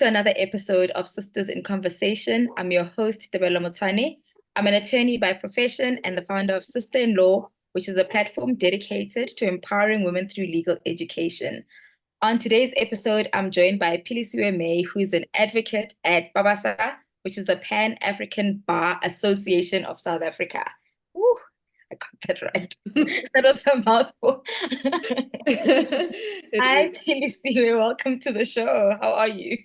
to another episode of Sisters in Conversation. I'm your host, Debella Motwane. I'm an attorney by profession and the founder of Sister in Law, which is a platform dedicated to empowering women through legal education. On today's episode, I'm joined by Philisiwe May, who is an advocate at PABASA, which is the Pan-African Bar Association of South Africa. Woo, I got that right. That was a mouthful. It Hi, is. Philisiwe. Welcome to the show. How are you?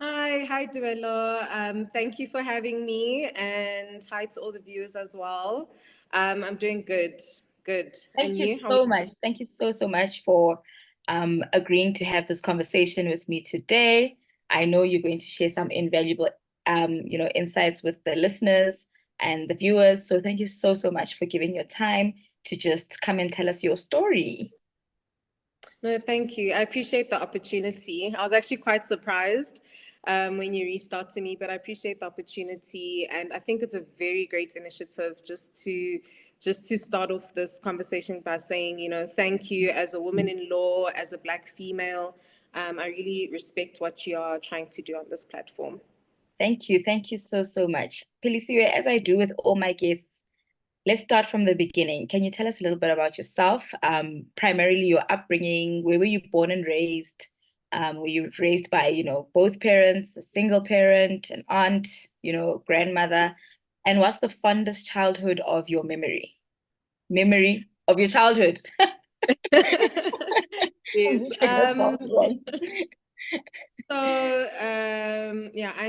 Hi, Duelo. Thank you for having me, and hi to all the viewers as well. I'm doing good, good. Thank And you you? How are so much. Thank you so much for agreeing to have this conversation with me today. I know you're going to share some invaluable insights with the listeners and the viewers. So thank you so much for giving your time to just come and tell us your story. No, thank you. I appreciate the opportunity. I was actually quite surprised when you reached out to me, but I appreciate the opportunity, and I think it's a very great initiative just to start off this conversation by saying, thank you as a woman in law, as a Black female. I really respect what you are trying to do on this platform. Thank you. Thank you so much. Philisiwe, as I do with all my guests, let's start from the beginning. Can you tell us a little bit about yourself? Primarily your upbringing, where were you born and raised? Were you raised by, both parents, a single parent, an aunt, grandmother? And what's the fondest childhood of your memory? Memory of your childhood. Yes. I'm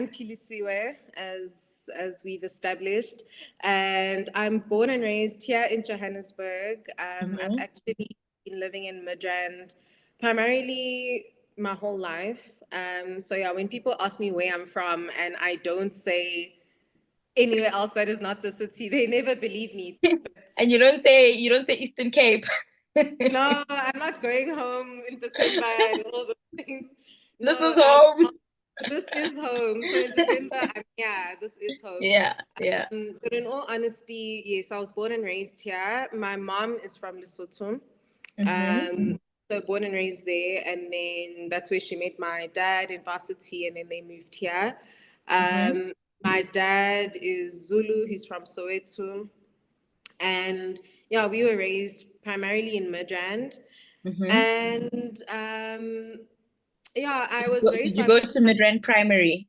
Philisiwe, as we've established, and I'm born and raised here in Johannesburg. I've actually been living in Midrand primarily my whole life. When people ask me where I'm from and I don't say anywhere else that is not the city, they never believe me. And you don't say Eastern Cape. No, I'm not going home in December and all those things. This No, is home. this is home. So in December, this is home. Yeah. But in all honesty, yes, I was born and raised here. My mom is from Lesotho. So born and raised there, and then that's where she met my dad in Varsity, and then they moved here. My dad is Zulu. He's from Soweto. And yeah, we were raised primarily in Midrand. And I was raised Did you by... go to Midrand Primary?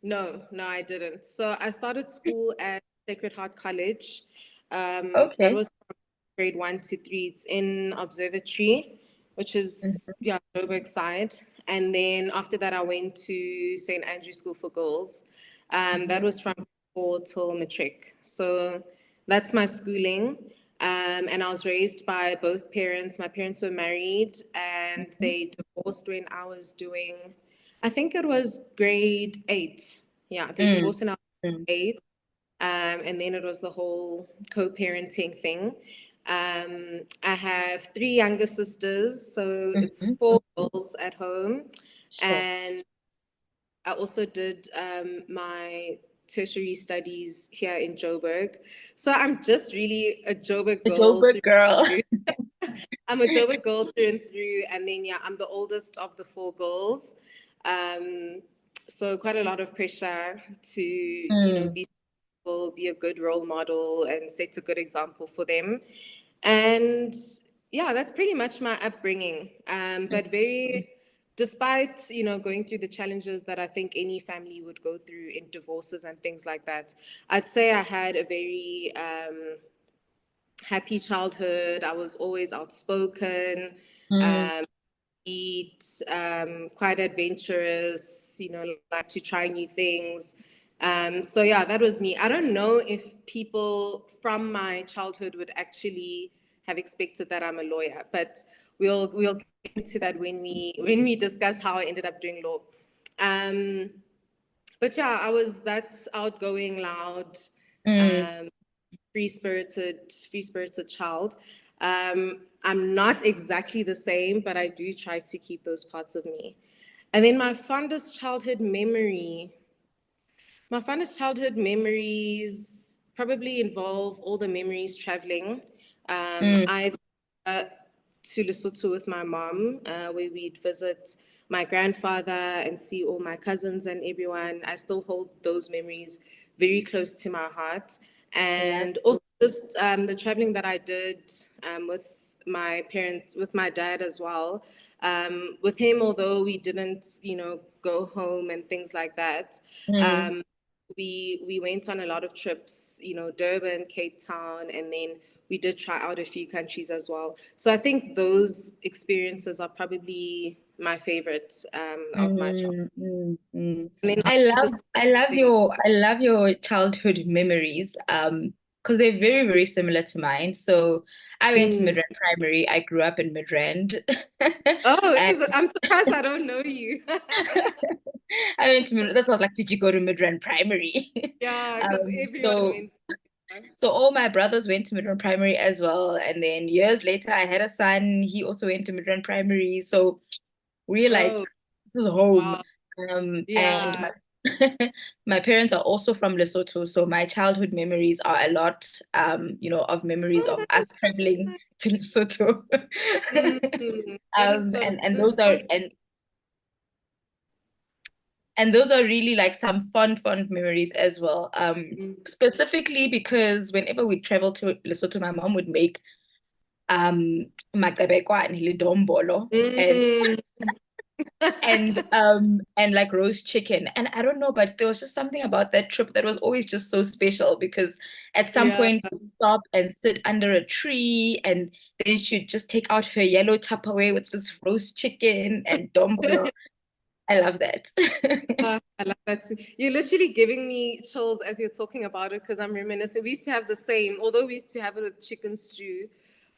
No, I didn't. So I started school at Sacred Heart College. Okay. That was from grade 1 to 3. It's in Observatory, which is Joburg side. And then after that, I went to St. Andrew School for Girls. That was from 4 till matric. So that's my schooling. And I was raised by both parents. My parents were married, and they divorced when I was doing, I think it was grade 8. Yeah, they divorced when I was grade 8. And then it was the whole co-parenting thing. I have 3 younger sisters, so it's 4 girls at home. Sure. And I also did my tertiary studies here in Joburg. So I'm just really a Joburg girl. A Joburg girl. I'm a Joburg girl through and through. And then, I'm the oldest of the 4 girls. So quite a lot of pressure to, be a good role model and set a good example for them. And that's pretty much my upbringing. But despite, going through the challenges that I think any family would go through in divorces and things like that, I'd say I had a very happy childhood. I was always outspoken, quite adventurous, like to try new things. That was me. I don't know if people from my childhood would actually have expected that I'm a lawyer, but we'll get into that when we discuss how I ended up doing law. I was that outgoing, loud, free-spirited child. I'm not exactly the same, but I do try to keep those parts of me. And then my fondest childhood memories probably involve all the memories traveling. to Lesotho with my mom, where we'd visit my grandfather and see all my cousins and everyone. I still hold those memories very close to my heart. And also just the traveling that I did with my parents, with my dad as well. With him, although we didn't, go home and things like that, we went on a lot of trips, Durban, Cape Town, and then we did try out a few countries as well. So I think those experiences are probably my favorite of my childhood. And then just I love your childhood memories because they're very, very similar to mine. So I went to mm. Midrand Primary. I grew up in Midrand. And I'm surprised I don't know you. I went to Midrand. That's what like, did you go to Midrand Primary? Yeah, because everyone So went. so all my brothers went to Midrand Primary as well. And then years later I had a son. He also went to Midrand Primary. So we're like, Oh, this is home. wow. And Yeah. my parents are also from Lesotho, so my childhood memories are a lot, of memories Oh, of us traveling to Lesotho. that is so And that's so those are really like some fun memories as well. mm, Specifically because whenever we travel to Lesotho, my mom would make makebekwa and dombolo mm, and like roast chicken. And I don't know, but there was just something about that trip that was always just so special because at some yeah. point we'd stop and sit under a tree and then she'd just take out her yellow Tupperware with this roast chicken and dombolo. I love that. I love that too. You're literally giving me chills as you're talking about it because I'm reminiscing. We used to have the same, although we used to have it with chicken stew,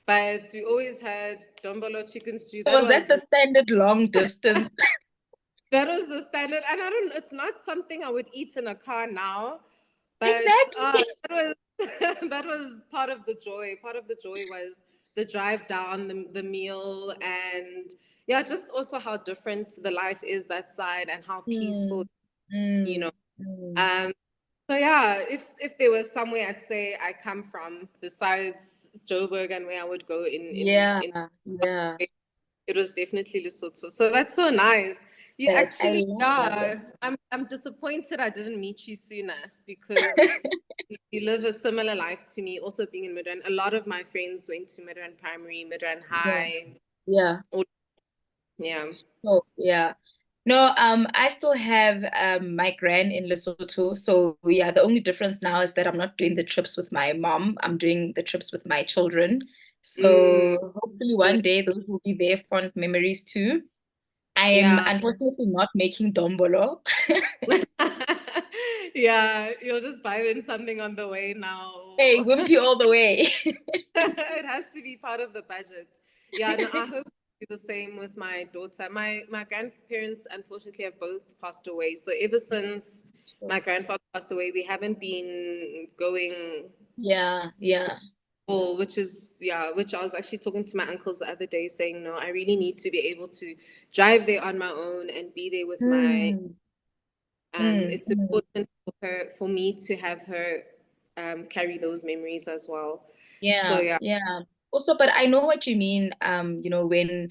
but we always had jambolo chicken stew. Was that the standard long distance? That was the standard, and I don't. It's not something I would eat in a car now, but Exactly. that was that was part of the joy. Part of the joy was the drive down, the meal, and yeah, just also how different the life is that side and how peaceful, Mm, you know. mm, mm. Um, so yeah, if there was somewhere I'd say I come from besides Joburg and where I would go Yeah, in yeah. it was definitely Lesotho. So that's so nice. You That I actually, love that. yeah, I'm disappointed I didn't meet you sooner because you live a similar life to me, also being in Midrand. A lot of my friends went to Midrand Primary, Midrand Yeah, High. yeah. All, yeah. Oh, yeah. No, I still have my gran in Lesotho. So yeah, the only difference now is that I'm not doing the trips with my mom. I'm doing the trips with my children. Mm, So hopefully one day those will be their fond memories too. I am yeah. unfortunately not making dombolo. Yeah, you'll just buy them something on the way now. Hey, wimpy all the way. It has to be part of the budget. Yeah, no, I hope to do the same with my daughter. My grandparents unfortunately have both passed away. So ever since my grandfather passed away, we haven't been going Yeah, yeah. all, which is yeah, which I was actually talking to my uncles the other day saying, no, I really need to be able to drive there on my own and be there with my Mm, mm, it's mm. important for me to have her carry those memories as well. So Yeah, yeah. yeah. Also, but I know what you mean, when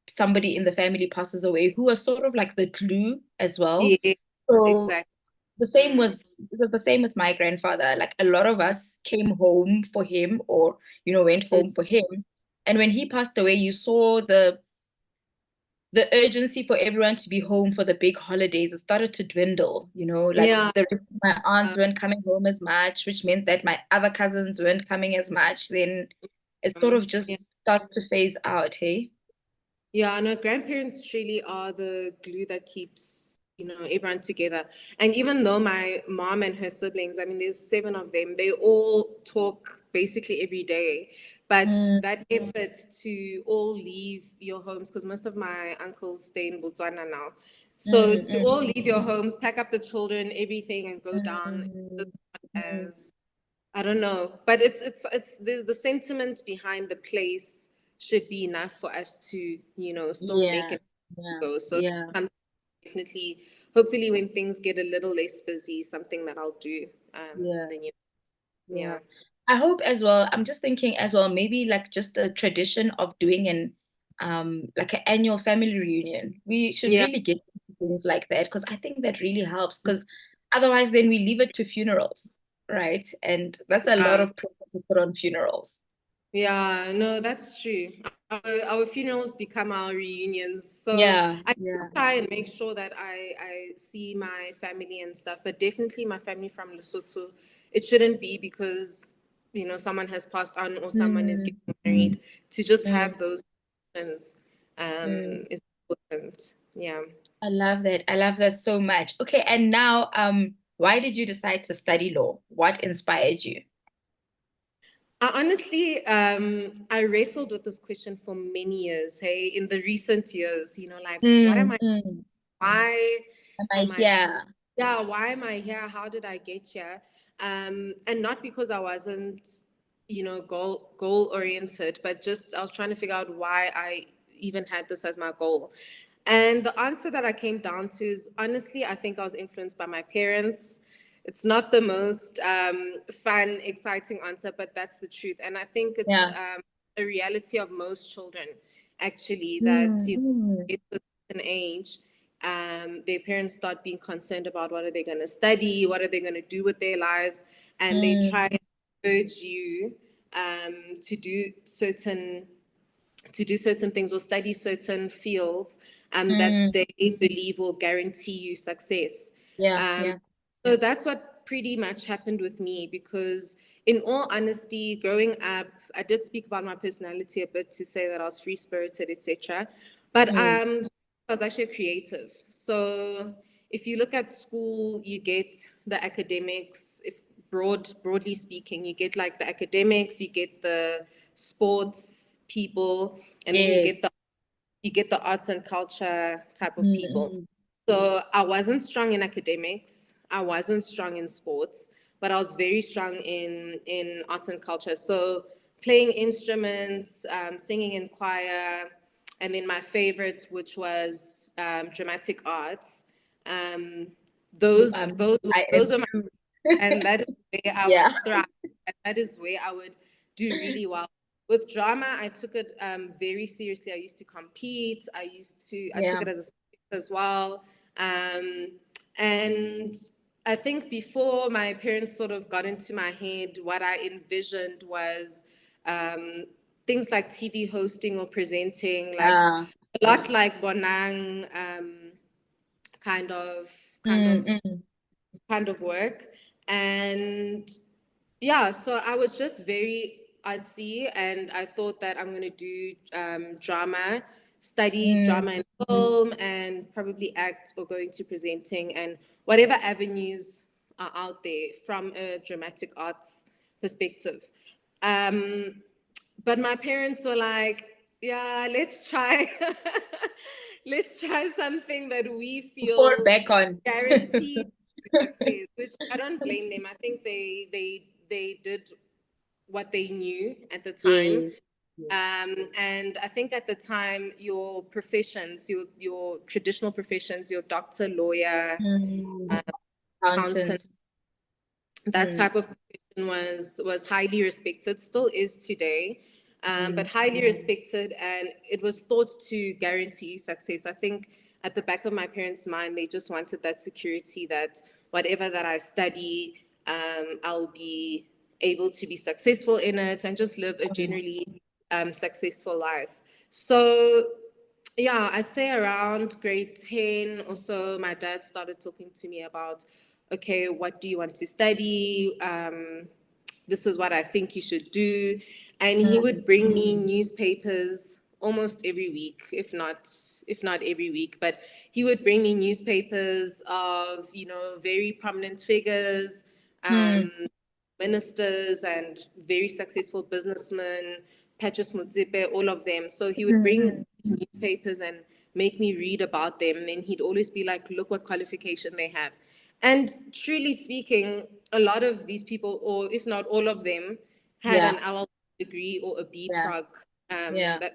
somebody in the family passes away who was sort of like the glue as well. Yes, So exactly. the same Mm. was it was the same with my grandfather. Like a lot of us came home for him or, went Mm. home for him. And when he passed away, you saw the urgency for everyone to be home for the big holidays. It started to dwindle, like Yeah. my aunts weren't coming home as much, which meant that my other cousins weren't coming as much. Then it sort of Yeah. just starts to phase out, hey? Yeah, no, grandparents truly are the glue that keeps, everyone together. And even though my mom and her siblings, I mean, there's seven of them, they all talk basically every day. But Mm, that effort to all leave your homes, because most of my uncles stay in Botswana now. So to mm, all leave your homes, pack up the children, everything, and go down mm, just mm. as I don't know, but it's the sentiment behind the place should be enough for us to still make Yeah, it yeah, go. So yeah, something definitely, hopefully, when things get a little less busy, something that I'll do. yeah, Then yeah. yeah. I hope as well. I'm just thinking as well, maybe like just the tradition of doing an like an annual family reunion. We should Yeah. really get into things like that because I think that really helps because otherwise then we leave it to funerals, right? And that's a lot Yeah. of pressure to put on funerals. Yeah, no, that's true. Our funerals become our reunions. So Yeah, I yeah. try and make sure that I see my family and stuff, but definitely my family from Lesotho. It shouldn't be because, someone has passed on or someone is Mm, getting married. To just mm, have those things mm. is important. Yeah. I love that. I love that so much. Okay, and now why did you decide to study law? What inspired you? I wrestled with this question for many years. Hey, in the recent years, like, what am Mm, I? mm. Why Am I am I? here? Yeah, why am I here? How did I get here? And not because I wasn't, goal oriented, but just I was trying to figure out why I even had this as my goal. And the answer that I came down to is honestly, I think I was influenced by my parents. It's not the most fun, exciting answer, but that's the truth. And I think it's Yeah. a reality of most children, actually, that Mm, mm, at a certain age, their parents start being concerned about what are they going to study, what are they going to do with their lives, and they try mm, and urge you to do certain things or study certain fields that mm. they believe will guarantee you success. Yeah, Um, yeah. so that's what pretty much happened with me because, in all honesty, growing up, I did speak about my personality a bit to say that I was free spirited, etc. But Mm, I was actually a creative. So if you look at school, you get the academics. If broadly speaking, you get like the academics, you get the sports people, and then yes. you get the arts and culture type of Mm, people. mm, So I wasn't strong in academics. I wasn't strong in sports, but I was very strong in arts and culture. So playing instruments, singing in choir, and then my favorite, which was dramatic arts. Um, you those those I those am are my too. and that is where I would Yeah. thrive. And that is where I would do really well. With drama, I took it very seriously. I used to compete. I took Yeah. it as a subject as well. Um, and I think before my parents sort of got into my head, what I envisioned was um, things like TV hosting or presenting, like Uh, a lot like Bonang, kind of, kind mm, of mm, kind of work. And yeah, so I was just very artsy and I thought that I'm going to do drama, study mm, drama and film, and probably act or go into presenting and whatever avenues are out there from a dramatic arts perspective. Um, but my parents were like, yeah, let's try. Let's try something that we fall feel back on. guaranteed success, which I don't blame them. I think they did what they knew at the time. Yes. Yes. And I think at the time, your professions, your traditional professions, your doctor, lawyer, Mm, accountant, accountants. that Mm, type of profession was highly respected, still is today, but mm, highly respected, and it was thought to guarantee success. I think at the back of my parents' mind, they just wanted that security that whatever that I study, I'll be able to be successful in it and just live a mm, generally successful life. So yeah, I'd say around grade 10 or so, my dad started talking to me about, okay, what do you want to study? This is what I think you should do. And he mm, would bring me newspapers almost every week, if not every week, but he would bring me newspapers of, very prominent figures, mm, um, ministers and very successful businessmen, Patrice Motsepe, all of them. So he would bring mm, these newspapers and make me read about them. And then he'd always be like, look what qualification they have. And truly speaking, a lot of these people, or if not all of them, had yeah. an LL degree or a B Yeah. Prog, Yeah. that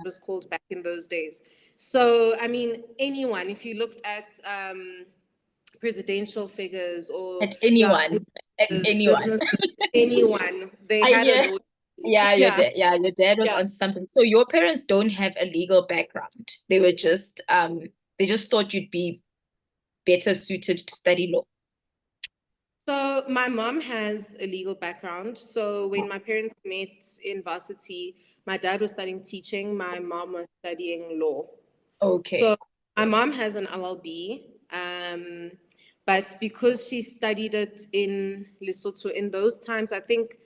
was called back in those days. So, I mean, anyone, if you looked at presidential figures or At anyone, at anyone. business, anyone. They had Yeah. a lawyer. Yeah, Yeah, your dad was yeah. on something. So your parents don't have a legal background. They were just they just thought you'd be better suited to study law. So my mom has a legal background. So when my parents met in varsity, my dad was studying teaching, my mom was studying law. Okay. So my mom has an LLB, but because she studied it in Lesotho in those times, I think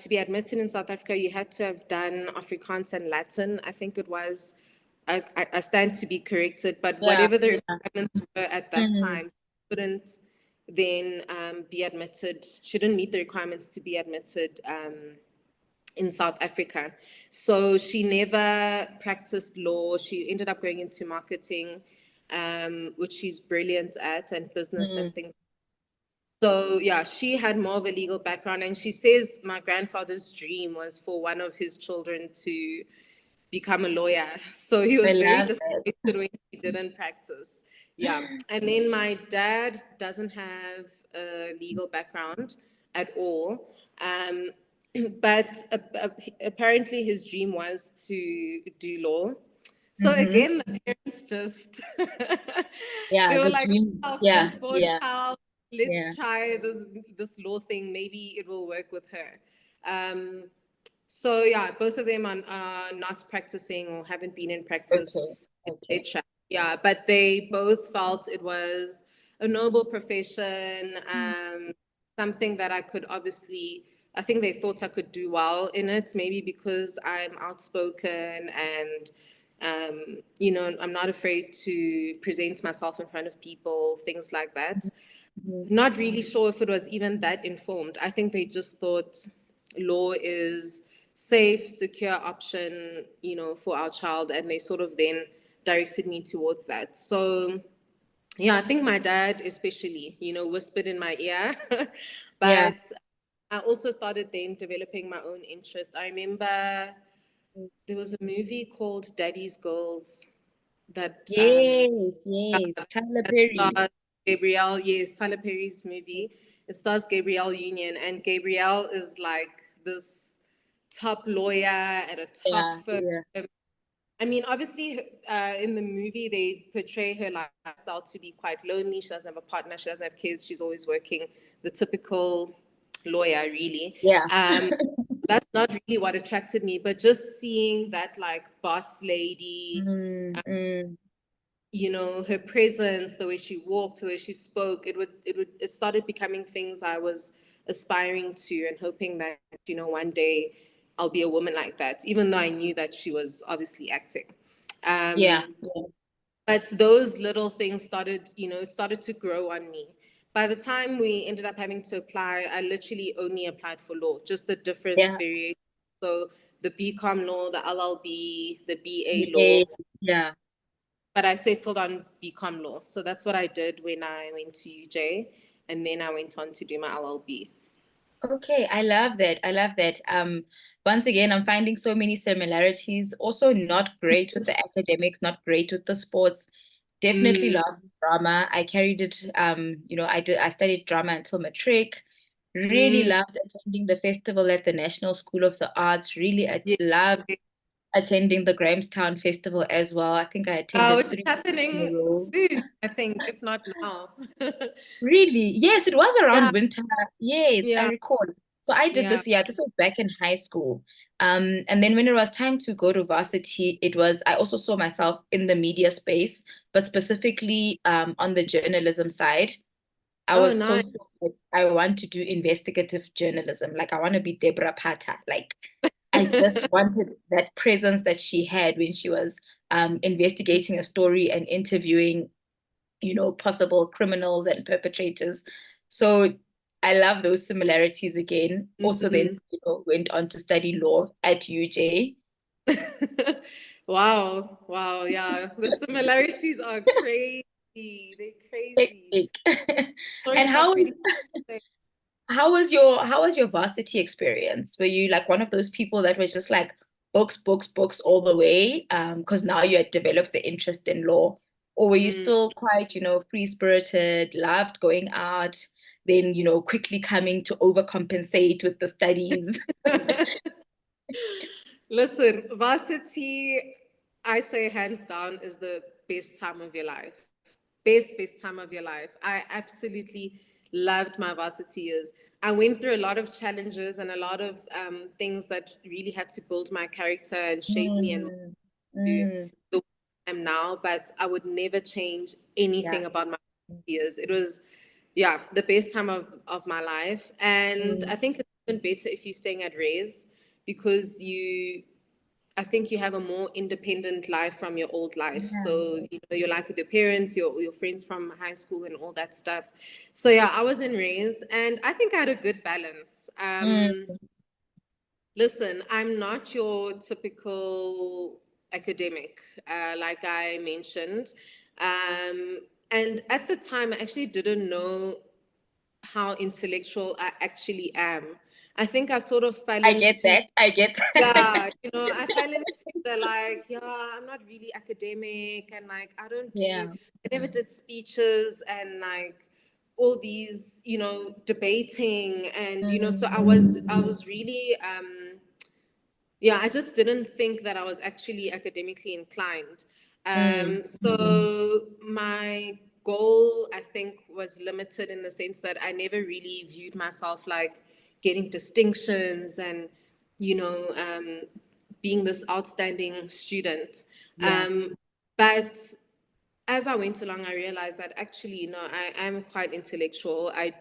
to be admitted in South Africa, you had to have done Afrikaans and Latin. I think it was. I stand to be corrected, but Yeah. whatever the requirements were at that Mhm. time, couldn't then be admitted. Shouldn't meet the requirements to be admitted in South Africa. So she never practiced law. She ended up going into marketing, which she's brilliant at, and business and Mhm. things. So yeah, she had more of a legal background, and she says my grandfather's dream was for one of his children to become a lawyer. So he I was very love it. disappointed when she didn't practice. Yeah. And then my dad doesn't have a legal background at all. But apparently his dream was to do law. So Mm-hmm. again, the parents just Yeah, they were the like, dream. "Oh, Yeah, firstborn yeah, child, let's yeah. try this law thing. Maybe it will work with her." So yeah, both of them are not practicing or haven't been in Okay, practice, okay. etc. Yeah, but they both felt it was a noble profession, something that I could obviously. I think they thought I could do well in it, maybe because I'm outspoken and I'm not afraid to present myself in front of people, things like that. Mhm. Not really sure if it was even that informed. I think they just thought law is safe, secure option, for our child, and they sort of then directed me towards that. So yeah, I think my dad especially, whispered in my ear, Yeah. but I also started then developing my own interest. I remember there was a movie called Daddy's Girls that Yes, yes. Tyler Perry. stars Gabrielle, yes, Tyler Perry's movie. It stars Gabrielle Union, and Gabrielle is like this top lawyer at a top Yeah, firm. yeah. I mean, obviously, in the movie, they portray her lifestyle to be quite lonely. She doesn't have a partner. She doesn't have kids. She's always working. The typical lawyer, really. Yeah. That's not really what attracted me, but just seeing that, like, boss lady, Mm, mm. her presence, the way she walked, the way she spoke, it started becoming things I was aspiring to and hoping that, one day I'll be a woman like that, even though I knew that she was obviously acting. Yeah, Um, yeah. but those little things started, it started to grow on me. By the time we ended up having to apply, I literally only applied for law, just the different Yeah. variations. So the BCom law, the LLB, the BA law, Yeah. Yeah. but I settled on BCom law. So that's what I did when I went to UJ, and then I went on to do my LLB. Okay, I love that. I love that. Once again, I'm finding so many similarities. Also, not great with the academics, not great with the sports. Definitely Mm, love drama. I carried it, I studied drama until matric. Really mm, loved attending the festival at the National School of the Arts. Really, I yeah. loved attending the Grahamstown Festival as well. I think I attended Which is 3 years in a happening row. soon, I think, if not now. Really? Yes, it was Yeah, around winter. Yes, I yeah, recall. So I did yeah. this year. This was back in high school. And then when it was time to go to varsity, I also saw myself in the media space, but specifically on the journalism side. I Oh, was so nice. sure that I want to do investigative journalism. Like I want to be Deborah Pata. Like I just wanted that presence that she had when she was investigating a story and interviewing possible criminals and perpetrators. So I love those similarities again. Also, then, Mhm. went on to study law at UJ. Wow, wow, yeah. The similarities are crazy. They're crazy. Hectic. And Stories are pretty. how was your varsity experience? Were you like one of those people that were just like books, books, books all the way? Because now you had developed the interest in law, Or were you still quite, free-spirited, loved going out, then, quickly coming to overcompensate with the studies? Listen, varsity, I say hands down, is the best time of your life. Best time of your life. I absolutely loved my varsity years. I went through a lot of challenges and a lot of things that really had to build my character and shape me and to the way I am now, but I would never change anything about my years. It was, the best time of my life. And I think it's even better if you're staying at Rays because I think you have a more independent life from your old life. So, your life with your parents, your friends from high school and all that stuff. So, I was in Rays and I think I had a good balance. Listen, I'm not your typical academic, like I mentioned. And at the time, I actually didn't know how intellectual I actually am. I think I sort of fell I into get that. I fell into I'm not really academic and like I never did speeches and like all these, debating and so I was really I just didn't think that I was actually academically inclined. So my goal, I think, was limited in the sense that I never really viewed myself like getting distinctions and, being this outstanding student. But as I went along, I realized that actually, I am quite intellectual. I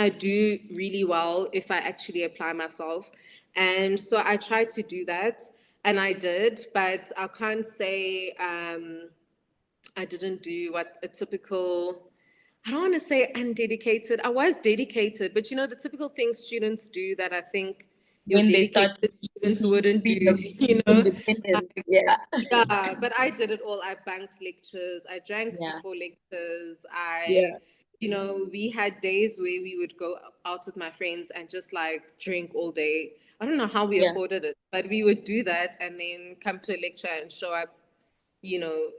do really well if I actually apply myself. And so I tried to do that and I did, but I can't say I didn't do what a typical, I don't want to say undedicated. I was dedicated, but the typical things students do that I think your When they dedicated start students wouldn't do, independence. but I did it all. I bunked lectures. I drank before lectures. We had days where we would go out with my friends and just like drink all day. I don't know how we afforded it, but we would do that and then come to a lecture and show up,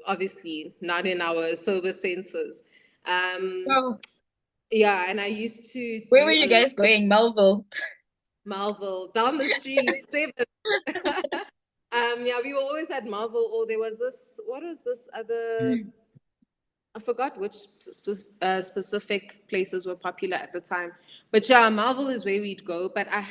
obviously not in our sober senses. Oh, And I used to where were do you a lot. guys going? Melville? Marvel down the street, 7. We were always at Marvel, or there was this, what was this other, I forgot which specific places were popular at the time. But Marvel is where we'd go. But I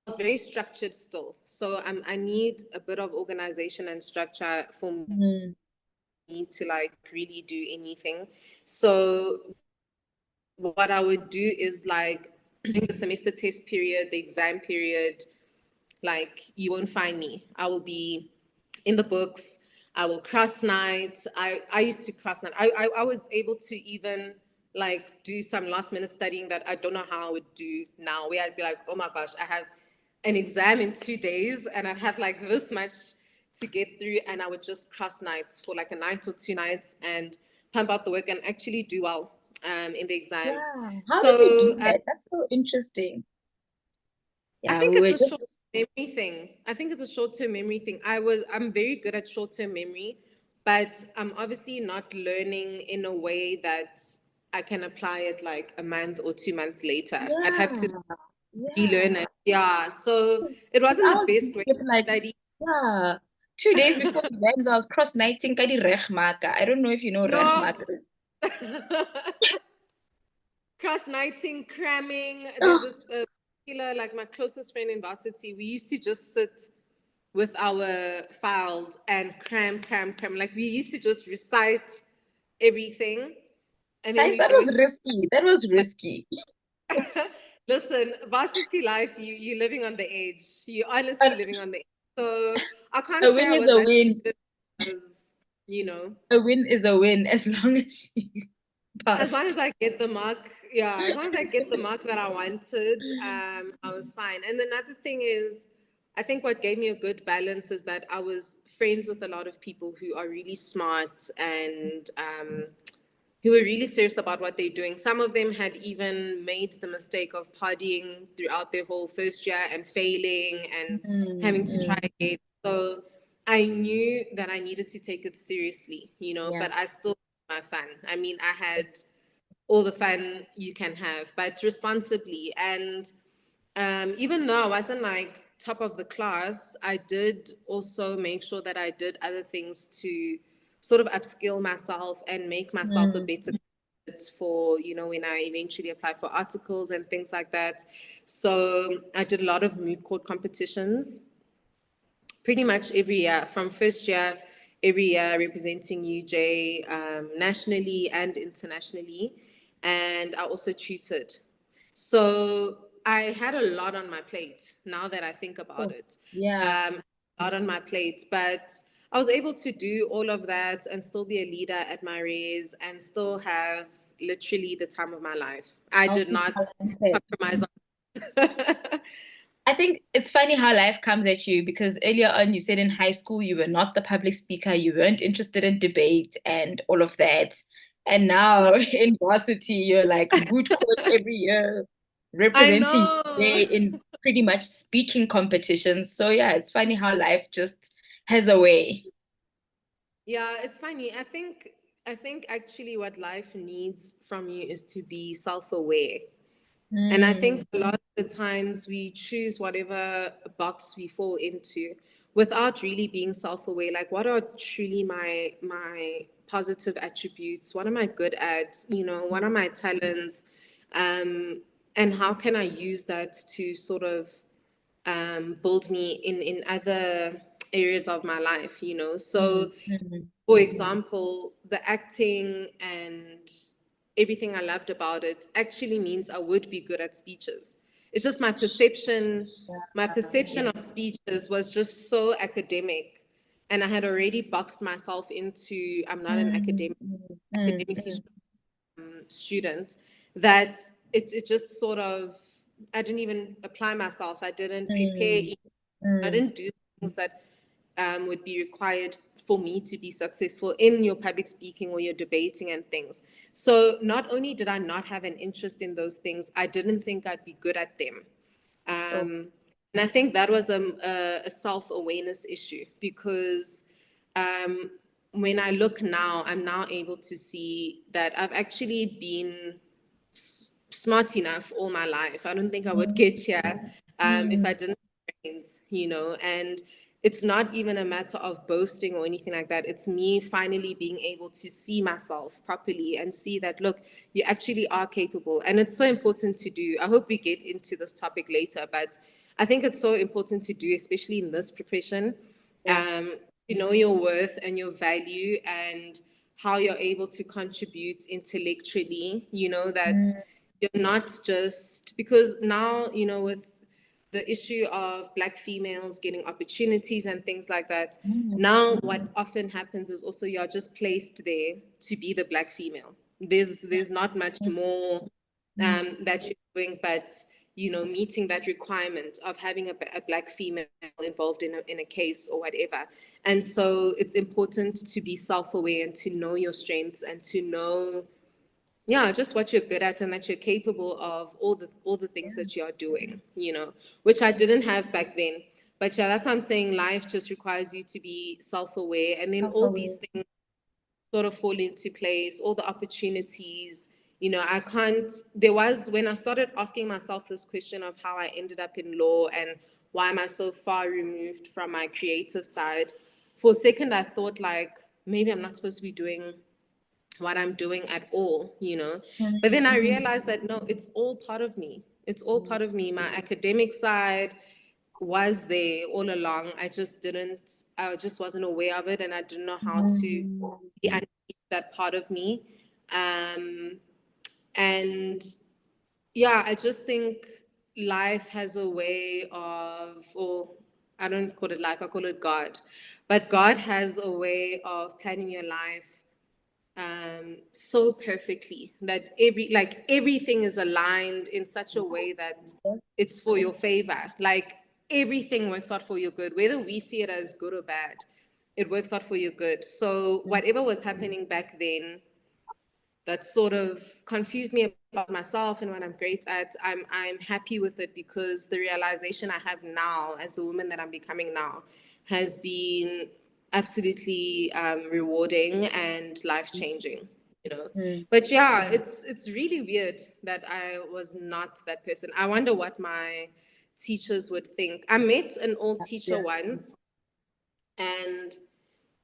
was very structured still. So I need a bit of organization and structure for me to like really do anything. So what I would do is like during the semester test period, the exam period, like you won't find me. I will be in the books. I will cross night. I used to cross night. I was able to even like do some last minute studying that I don't know how I would do now, where I'd be like, oh my gosh, I have an exam in 2 days and I'd have like this much to get through, and I would just cross nights for like a night or 2 nights and pump out the work and actually do well in the exams. How did they do that? That's so interesting. I think it's a short memory thing. I think it's a short-term memory thing. I'm very good at short-term memory, but I'm obviously not learning in a way that I can apply it like a month or 2 months later. I'd have to relearn it. So it wasn't the best way to study. 2 days before exams, I was cross-nighting by the regmaker. I don't know if you know regmaker. Cross-nighting, cramming. There's this particular, like my closest friend in Varsity, we used to just sit with our files and cram. Like we used to just recite everything. And then Guys, that was risky. Listen, varsity life, you're living on the edge. You're honestly living on the edge. So I can't say I was a win. A win is a win as long as you pass. As long as I get the mark, as long as I get the mark that I wanted, I was fine. And another thing is, I think what gave me a good balance is that I was friends with a lot of people who are really smart and who were really serious about what they're doing. Some of them had even made the mistake of partying throughout their whole first year and failing and having to try again. So I knew that I needed to take it seriously, you know, Yeah. but I still had my fun. I mean, I had all the fun you can have, but responsibly. And even though I wasn't like top of the class, I did also make sure that I did other things to sort of upskill myself and make myself a better candidate for, you know, when I eventually applied for articles and things like that. So I did a lot of moot court competitions pretty much every year, from first year, every year representing UJ nationally and internationally. And I also tutored. So I had a lot on my plate now that I think about it. Yeah. A lot on my plate, but I was able to do all of that and still be a leader at my raise and still have literally the time of my life. I did not Multi-talented. compromise on. I think it's funny how life comes at you because earlier on you said in high school you were not the public speaker, you weren't interested in debate and all of that. And now in varsity, you're like moot court every year, I representing know. in pretty much speaking competitions. So yeah, it's funny how life just has a way. Yeah, it's funny. I think actually what life needs from you is to be self-aware. And I think Mm, a lot of the times we choose whatever box we fall into without really being self-aware. Like, what are truly my positive attributes? What am I good at? You know, what are my talents? And how can I use that to sort of build me in other areas of my life? You know, so mm. for example, the acting and everything I loved about it actually means I would be good at speeches. It's just my perception of speeches was just so academic. And I had already boxed myself into I'm not an Mm, academically student that it just sort of I didn't even apply myself. I didn't prepare. mm, I mm, didn't do things that would be required for me to be successful in your public speaking or your debating and things. So not only did I not have an interest in those things, I didn't think I'd be good at them. oh, And I think that was a self-awareness issue because um, when I look now, I'm now able to see that I've actually been smart enough all my life. I don't think I would mm, get here if I didn't have brains, you know, and it's not even a matter of boasting or anything like that. It's me finally being able to see myself properly and see that, look, you actually are capable. And it's so important to do. I hope we get into this topic later, but I think it's so important to do, especially in this profession, yeah. to know your worth and your value and how you're able to contribute intellectually, you know, that Mm, you're not just because now, you know, with the issue of Black females getting opportunities and things like that. mm, Now, what often happens is also you're just placed there to be the Black female. There's not much more mm, that you're doing, but you know, meeting that requirement of having a Black female involved in a case or whatever. And so it's important to be self-aware and to know your strengths and to know yeah, just what you're good at and that you're capable of all the things yeah. that you are doing, you know, which I didn't have back then. But yeah, that's why I'm saying life just requires you to be self-aware and then all these Self-aware. things sort of fall into place, all the opportunities. You know, I can't there was when I started asking myself this question of how I ended up in law and why am I so far removed from my creative side. For a second I thought like maybe I'm not supposed to be doing what I'm doing at all, you know. But then I realized that no, it's all part of me. It's all part of me. My academic side was there all along. I just wasn't aware of it and I didn't know how to Mm, unleash that part of me. Um, and yeah, I just think life has a way of, or I don't call it life, I call it God. But God has a way of planning your life so perfectly that everything is aligned in such a way that it's for your favor. Like everything works out for your good, whether we see it as good or bad. It works out for your good. So whatever was happening back then that sort of confused me about myself and what I'm great at, I'm happy with it because the realization I have now as the woman that I'm becoming now has been absolutely rewarding and life-changing, you know. But yeah, it's really weird that I was not that person. I wonder what my teachers would think. I met an old teacher once, and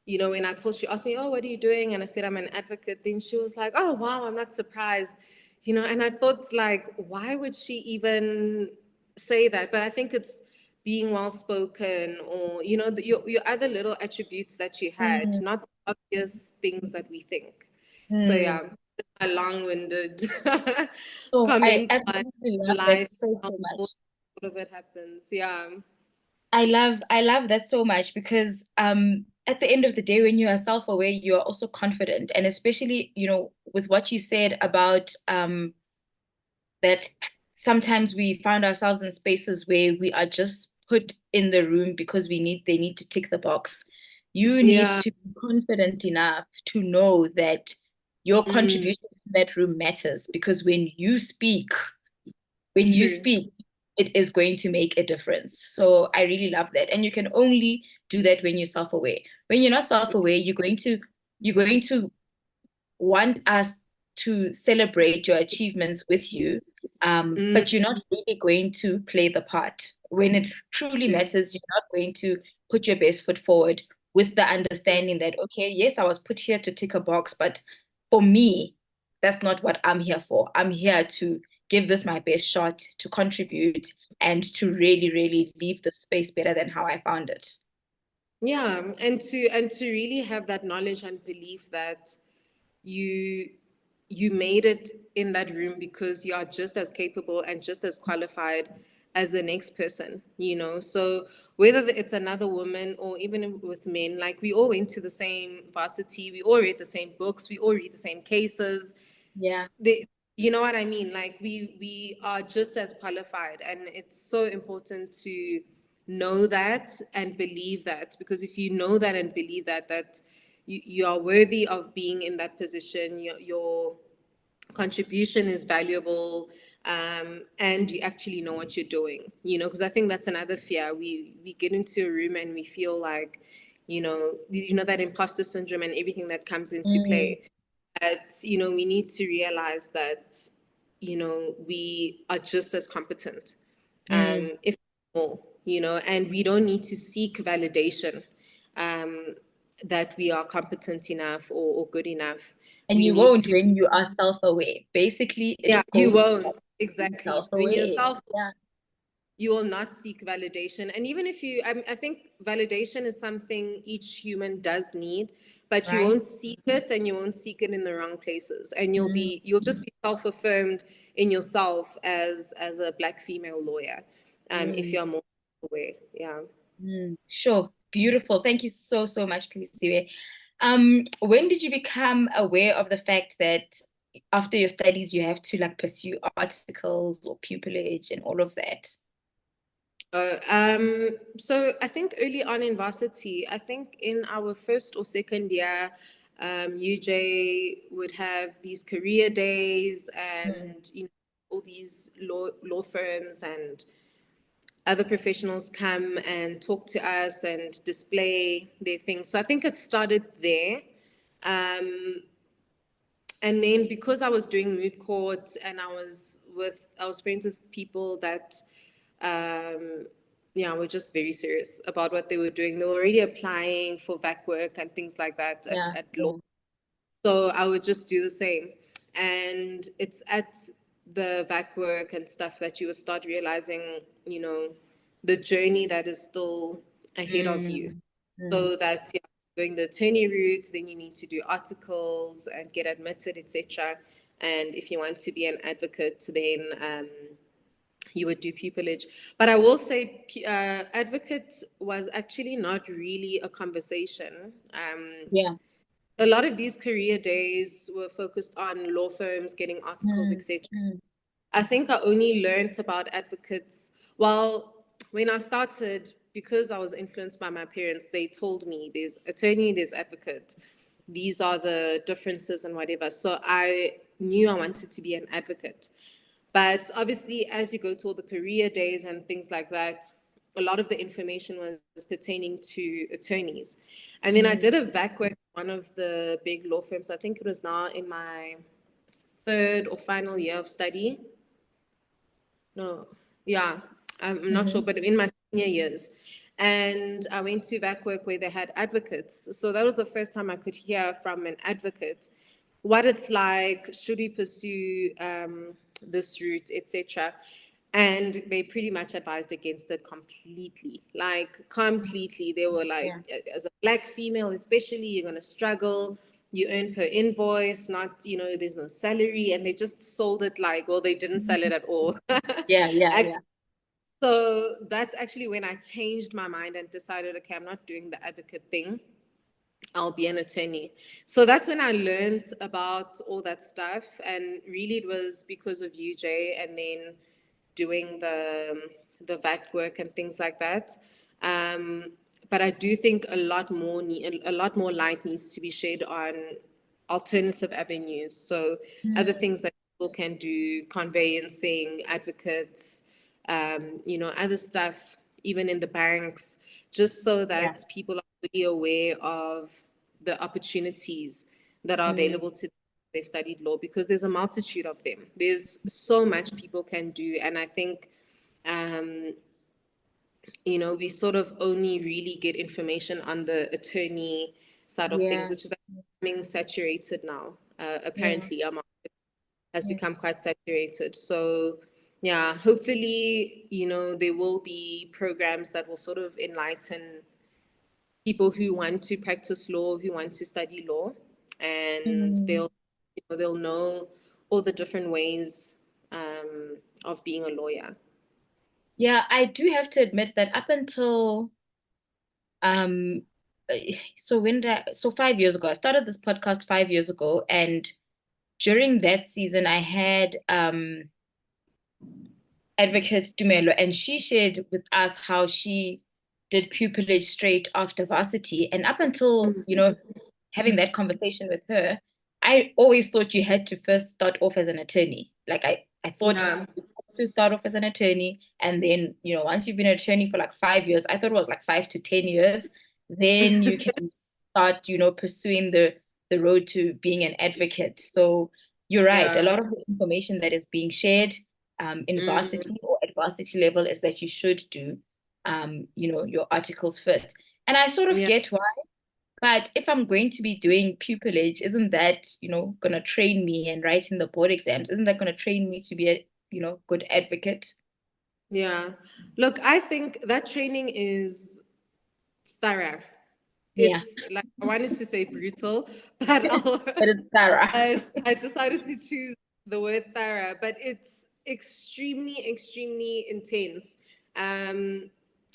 you know, when I told, she asked me, "Oh, what are you doing?" And I said, "I'm an advocate." Then she was like, "Oh, wow, I'm not surprised." You know, and I thought, like, why would she even say that? But I think it's being well spoken, or, you know, your other little attributes that you had, not obvious things that we think. So, yeah, a long-winded So I comment on absolutely love that life, so, how so much. all of it happens. Yeah. I love that so much because at the end of the day, when you are self-aware, you are also confident. And especially, you know, with what you said about that sometimes we find ourselves in spaces where we are just put in the room because they need to tick the box. You need Yeah. to be confident enough to know that your contribution to that room matters because when you True. speak, it is going to make a difference. So I really love that. And you can only do that when you're self-aware. When you're not self-aware, you're going to want us to celebrate your achievements with you, Mm, but you're not really going to play the part. When it truly true. matters, you're not going to put your best foot forward with the understanding that, okay, yes, I was put here to tick a box, but for me, that's not what I'm here for. I'm here to give this my best shot, to contribute, and to really, really leave the space better than how I found it. Yeah, and to really have that knowledge and belief that you you made it in that room because you are just as capable and just as qualified as the next person, you know. So whether it's another woman or even with men, like we all went to the same varsity, we all read the same books, we all read the same cases. Yeah. They, you know what I mean? Like we are just as qualified, and it's so important to know that and believe that, because if you know that and believe that you are worthy of being in that position, your contribution is valuable, and you actually know what you're doing, you know, because I think that's another fear. We get into a room and we feel like, you know that imposter syndrome and everything that comes into Mm, play. That, you know, we need to realize that, you know, we are just as competent, mm. if not more, you know, and we don't need to seek validation, um, that we are competent enough or good enough. And We you need won't to, when you are self-aware. Basically, it yeah, you goes won't. being Exactly. When you're self-aware. Yeah. you will not seek validation. And even if you, I think validation is something each human does need, but you Right? won't seek it, and you won't seek it in the wrong places. And Mm, you'll just be self-affirmed in yourself as a Black female lawyer, if mm, you're more aware. Yeah. Sure. Beautiful. Thank you so, so much, Philisiwe. When did you become aware of the fact that after your studies you have to like pursue articles or pupillage and all of that? So I think early on in varsity, I think in our first or second year, UJ would have these career days, Mm, and, you know, all these law firms and other professionals come and talk to us and display their things. So I think it started there. Um, and then because I was doing moot court, and I was friends with people that, um, yeah, were just very serious about what they were doing. They were already applying for VAC work and things like that yeah, at law. yeah. So I would just do the same. And it's at the VAC work and stuff that you will start realizing, you know, the journey that is still ahead of you. Mm, mm, So that, yeah, going the attorney route, then you need to do articles and get admitted, etc. And if you want to be an advocate, then you would do pupillage. But I will say, advocate was actually not really a conversation. yeah. A lot of these career days were focused on law firms getting articles, Mm, etc. mm, I think I only learned about advocates. Well, when I started, because I was influenced by my parents, they told me there's attorney, there's advocate. These are the differences and whatever. So I knew I wanted to be an advocate. But obviously, as you go to all the career days and things like that, a lot of the information was pertaining to attorneys. And then I did a VAC work at one of the big law firms. I think it was now in my third or final year of study. No, yeah, I'm not sure, but in my senior years. And I went to VAC work where they had advocates. So that was the first time I could hear from an advocate what it's like, should we pursue this route, etc. And they pretty much advised against it completely. Like, completely. They were like, as a Black female, especially, you're going to struggle. You earn per invoice, not, there's no salary. And they just sold it like, well, they didn't sell it at all. Yeah. So that's actually when I changed my mind and decided, okay, I'm not doing the advocate thing. I'll be an attorney. So that's when I learned about all that stuff. And really it was because of UJ and then doing the VAC work and things like that. But I do think a lot more light needs to be shed on alternative avenues. So other things that people can do, conveyancing, advocates, other stuff, even in the banks, just so that people are really aware of the opportunities that are available to them if they've studied law, because there's a multitude of them. There's so much people can do. And I think, we sort of only really get information on the attorney side of things, which is becoming saturated now. Apparently, our market has become quite saturated. So, yeah, hopefully, there will be programs that will sort of enlighten people who want to practice law, who want to study law, and they'll know all the different ways of being a lawyer. Yeah, I do have to admit that up until so 5 years ago, I started this podcast 5 years ago, and during that season I had advocate Dumelo, and she shared with us how she did pupillage straight after varsity. And up until, having that conversation with her, I always thought you had to first start off as an attorney. Like I thought you had to start off as an attorney, and then, once you've been an attorney for like 5 years, I thought it was like 5 to 10 years, then you can start, pursuing the road to being an advocate. So you're right. A lot of the information that is being shared in varsity or at varsity level is that you should do, your articles first. And I sort of get why. But if I'm going to be doing pupillage, isn't that, going to train me and writing the board exams? Isn't that going to train me to be a, good advocate? Yeah. Look, I think that training is thorough. Yeah. It's like, I wanted to say brutal, but But it's thorough. I decided to choose the word thorough, but it's extremely, extremely intense.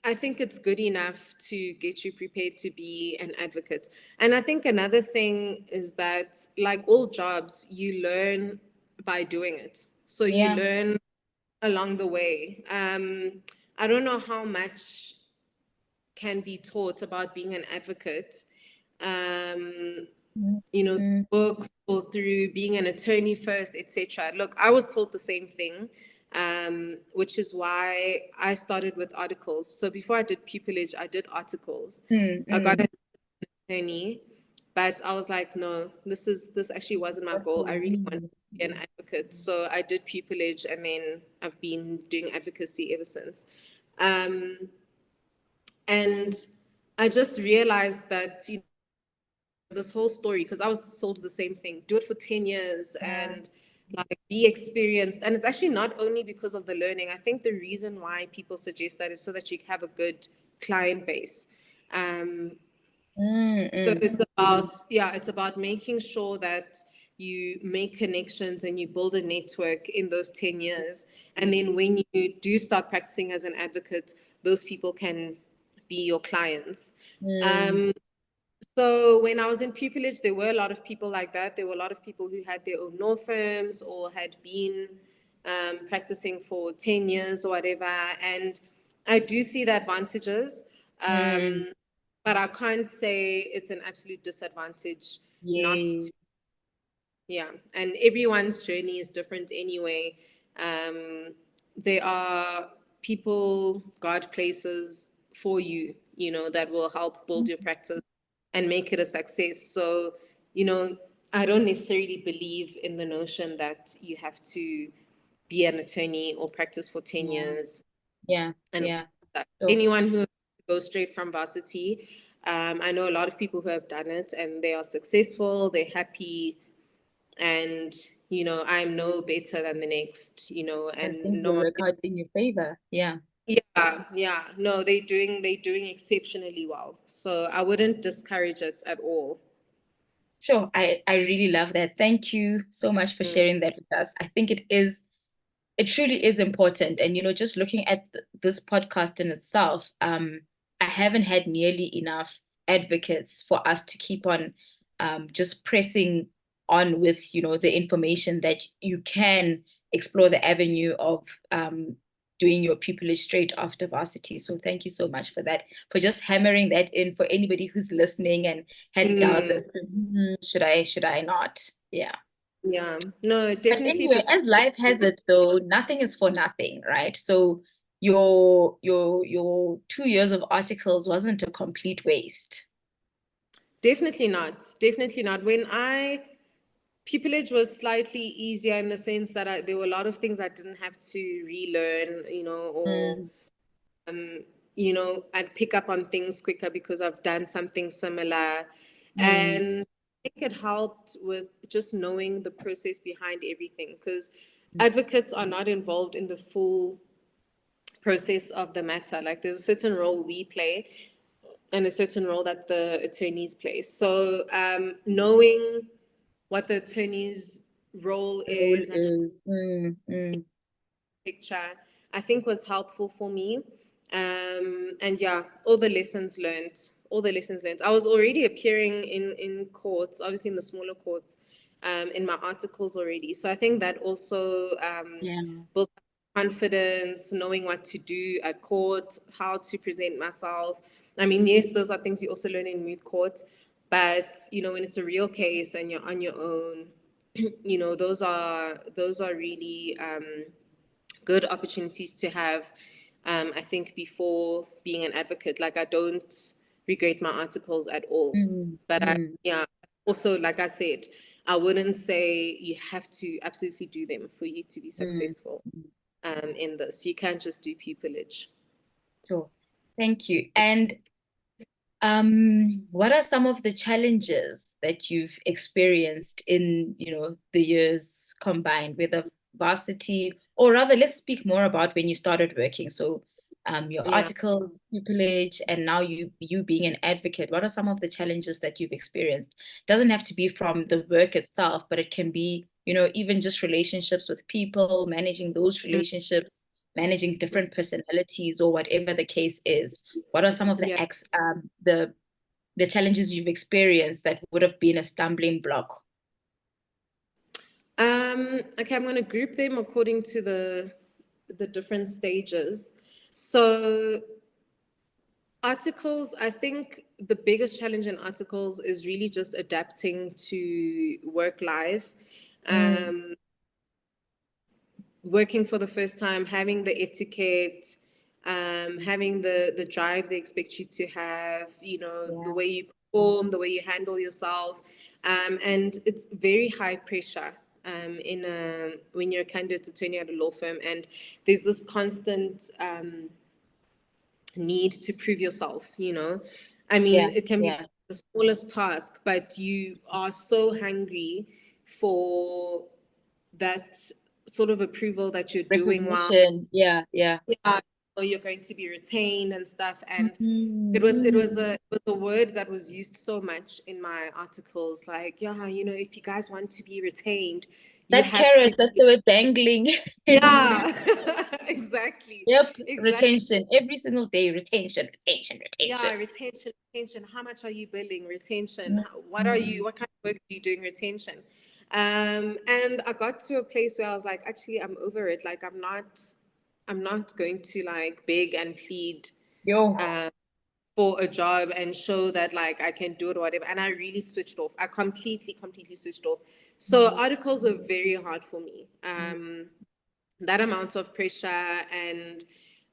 I think it's good enough to get you prepared to be an advocate. And I think another thing is that, like all jobs, you learn by doing it. So you learn along the way. I don't know how much can be taught about being an advocate, books or through being an attorney first, etc. Look, I was taught the same thing, which is why I started with articles. So before I did pupillage, I did articles. I got an attorney, but I was like, no, this actually wasn't my goal. I really wanted to be an advocate. So I did pupillage, and then I've been doing advocacy ever since. And I just realized that this whole story, because I was sold the same thing, do it for 10 years and like be experienced. And it's actually not only because of the learning. I think the reason why people suggest that is so that you have a good client base. So it's about making sure that you make connections and you build a network in those 10 years. And then when you do start practicing as an advocate, those people can be your clients. So when I was in pupillage, there were a lot of people like that. There were a lot of people who had their own law firms or had been practicing for 10 years or whatever. And I do see the advantages, but I can't say it's an absolute disadvantage not to. Yeah, and everyone's journey is different anyway. There are people, God places for you, you know, that will help build your practice and make it a success. So, you know, I don't necessarily believe in the notion that you have to be an attorney or practice for 10 years. Yeah. And Yeah. Sure. anyone who goes straight from varsity, I know a lot of people who have done it and they are successful, they're happy, and you know, I'm no better than the next, you know, And and things no will one. work out in your favor. Yeah. Yeah, no, they're doing exceptionally well. So I wouldn't discourage it at all. Sure. I really love that. Thank you so much for Mm. sharing that with us. I think it truly is important. And, you know, just looking at this podcast in itself, I haven't had nearly enough advocates for us to keep on just pressing on with, you know, the information that you can explore the avenue of doing your pupillage straight after varsity. So thank you so much for that, for just hammering that in for anybody who's listening and had doubts as to should I not? Yeah. Yeah, no, But definitely. If anyway, it's as life has it though, nothing is for nothing, right? So your 2 years of articles wasn't a complete waste. definitely not, definitely not. When I pupillage was slightly easier in the sense that there were a lot of things I didn't have to relearn, you know, or Mm, you know, I'd pick up on things quicker because I've done something similar. mm, And I think it helped with just knowing the process behind everything, because mm. advocates are not involved in the full process of the matter. Like there's a certain role we play and a certain role that the attorneys play. So knowing what the attorney's role The role is and is picture, I think was helpful for me. And yeah, all the lessons learned, all the lessons learned. I was already appearing in courts, obviously in the smaller courts, in my articles already. So I think that also yeah. built confidence, knowing what to do at court, how to present myself. I mean, yes, those are things you also learn in moot court, but you know, when it's a real case and you're on your own, you know, those are really good opportunities to have. I think before being an advocate, like I don't regret my articles at all. Mm, But mm, yeah, also like I said, I wouldn't say you have to absolutely do them for you to be mm. successful in this. You can't just do pupillage. Sure. Thank you. And what are some of the challenges that you've experienced in, you know, the years combined, whether varsity, or rather, let's speak more about when you started working. So, your Yeah. articles, pupillage, and now you being an advocate. What are some of the challenges that you've experienced? Doesn't have to be from the work itself, but it can be, you know, even just relationships with people, managing those relationships, managing different personalities, or whatever the case is. What are some of Yeah. the challenges you've experienced that would have been a stumbling block? Okay, I'm going to group them according to the different stages. So articles, I think the biggest challenge in articles is really just adapting to work life. Mm, Working for the first time, having the etiquette, having the drive they expect you to have, you know, the yeah, way you perform, the way you handle yourself. And it's very high pressure when you're a candidate attorney at a law firm. And there's this constant need to prove yourself, you know. I yeah, mean, it can be yeah. the smallest task, but you are so hungry for that sort of approval that you're doing well. Recognition. Yeah, yeah. Yeah, or you're going to be retained and stuff. And Mm, it was a word that was used so much in my articles, like, yeah, you know, if you guys want to be retained, you that have to. carrot that they were dangling. Yeah, exactly, Yep, exactly. retention every single day. Retention, retention, retention. Yeah, retention, retention. How much are you billing? Retention. Mm, What are you? mm, What kind of work are you doing? Retention. And I got to a place where I was like, actually, I'm over it. Like, I'm not going to like beg and plead yo. um, for a job and show that like I can do it or whatever. And I really switched off. I completely switched off. So Mm, articles were very hard for me. mm, That amount of pressure and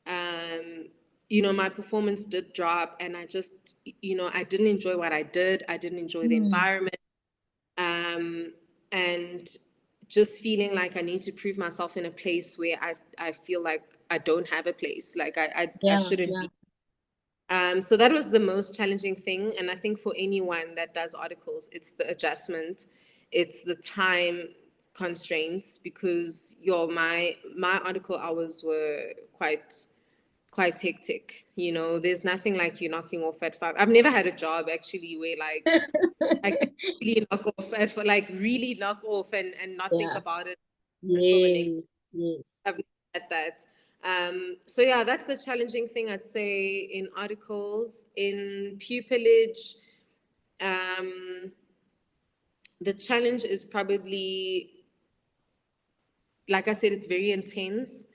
My performance did drop, and I just, I didn't enjoy what I did. I didn't enjoy the environment. And just feeling like I need to prove myself in a place where I feel like I don't have a place, like I shouldn't be. So that was the most challenging thing. And I think for anyone that does articles, it's the adjustment, it's the time constraints, because my article hours were quite hectic. There's nothing like you knocking off at 5. I've never had a job actually where like I can really knock off really knock off and not think about it until the next. Yes. I've never had that. So yeah, that's the challenging thing I'd say in articles. In pupillage, the challenge is probably, like I said, it's very intense,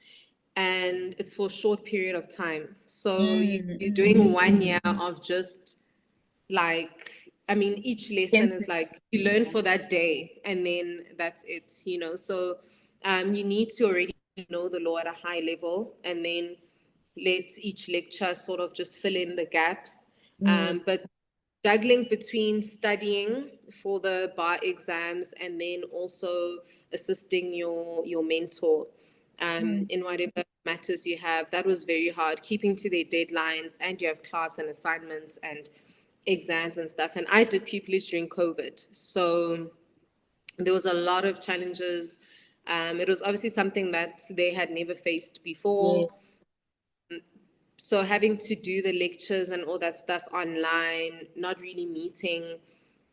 and it's for a short period of time. So you're doing 1 year of just like, I mean, each lesson is like you learn for that day, and then that's it, So you need to already know the law at a high level, and then let each lecture sort of just fill in the gaps. But juggling between studying for the bar exams and then also assisting your mentor in whatever matters you have, that was very hard, keeping to their deadlines, and you have class and assignments and exams and stuff. And I did pupillage during COVID, so there was a lot of challenges. It was obviously something that they had never faced before. So having to do the lectures and all that stuff online, not really meeting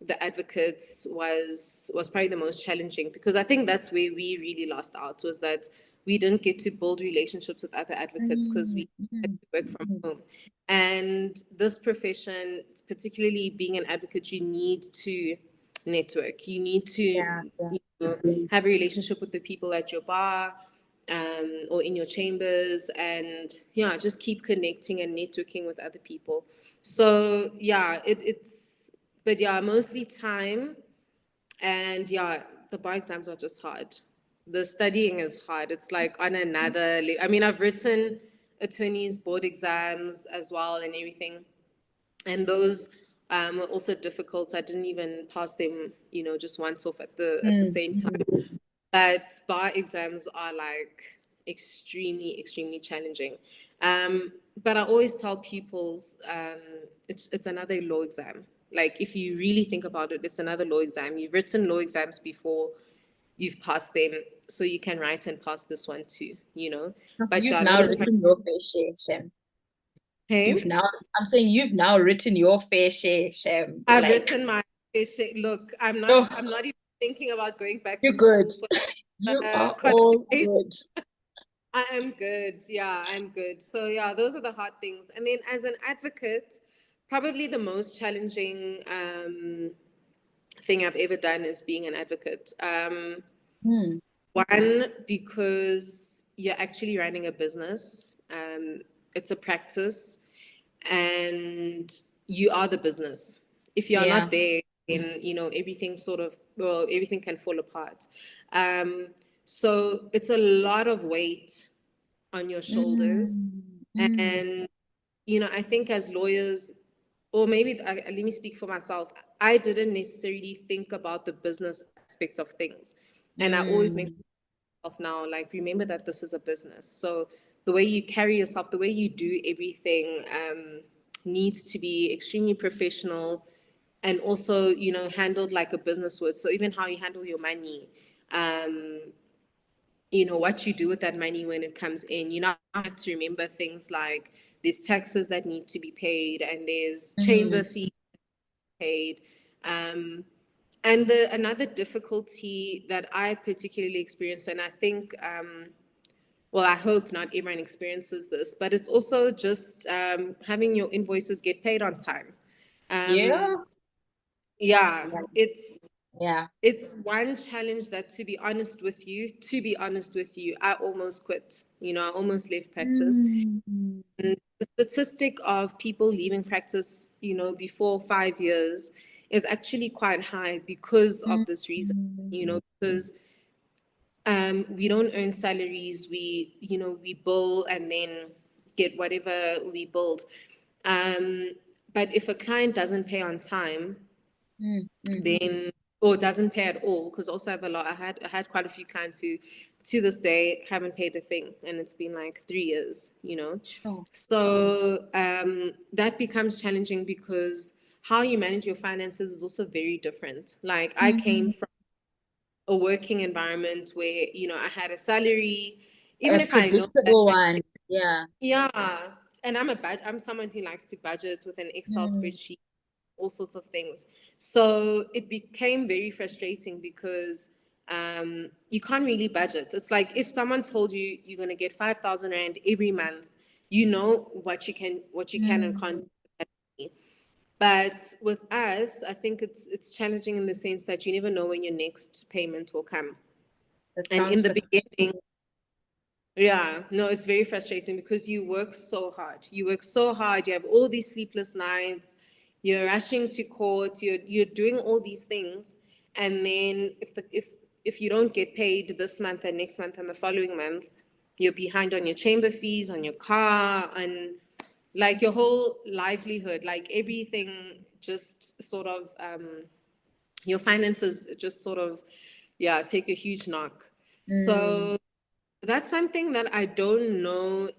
the advocates was probably the most challenging, because I think that's where we really lost out, was that we didn't get to build relationships with other advocates because we had to work from home. And this profession, particularly being an advocate, you need to network. You need to have a relationship with the people at your bar, or in your chambers, and just keep connecting and networking with other people. So but mostly time, and the bar exams are just hard. The studying is hard. It's like on another I mean, I've written attorneys board exams as well and everything, and those were also difficult. I didn't even pass them, just once off at the same time. But bar exams are like extremely, extremely challenging. But I always tell pupils, it's another law exam. Like, if you really think about it, it's another law exam. You've written law exams before, you've passed them, so you can write and pass this one too, But you've now written your fair share, Shem. Hey? I'm saying you've now written your fair share, Shem. I've written my fair share. Look, I'm not even thinking about going back to school. You are all good. I am good. Yeah, I'm good. So those are the hard things. And then as an advocate, probably the most challenging thing I've ever done is being an advocate. One, because you're actually running a business. It's a practice, and you are the business. If you're not there, then everything everything can fall apart. So it's a lot of weight on your shoulders. And I think as lawyers, or maybe let me speak for myself, I didn't necessarily think about the business aspect of things. And I always make myself now, like, remember that this is a business. So the way you carry yourself, the way you do everything needs to be extremely professional, and also, handled like a business would. So even how you handle your money, what you do with that money when it comes in. You have to remember things like there's taxes that need to be paid, and there's chamber fees paid. And another difficulty that I particularly experienced, and I think, I hope not everyone experiences this, but it's also just having your invoices get paid on time. It's one challenge that, to be honest with you, I almost quit. I almost left practice. And the statistic of people leaving practice, before 5 years is actually quite high because of this reason, because we don't earn salaries. We bill, and then get whatever we build. But if a client doesn't pay on time, then, or doesn't pay at all, because also I had quite a few clients who to this day haven't paid a thing, and it's been like 3 years, you know. Sure. So that becomes challenging, because how you manage your finances is also very different. Like, I came from a working environment where, you know, I had a salary, even if I know that, predictable one. yeah, and I'm someone who likes to budget with an Excel spreadsheet, all sorts of things. So it became very frustrating, because you can't really budget. It's like if someone told you you're going to get 5,000 Rand every month, you know what you can and can't do. But with us, I think it's challenging in the sense that you never know when your next payment will come. And in the beginning, yeah, no, it's very frustrating, because you work so hard. You work so hard. You have all these sleepless nights. You're rushing to court. You're doing all these things, and then if you don't get paid this month and next month and the following month, you're behind on your chamber fees, on your car, and like your whole livelihood, like everything just sort of your finances just sort of, yeah, take a huge knock. So that's something that I don't know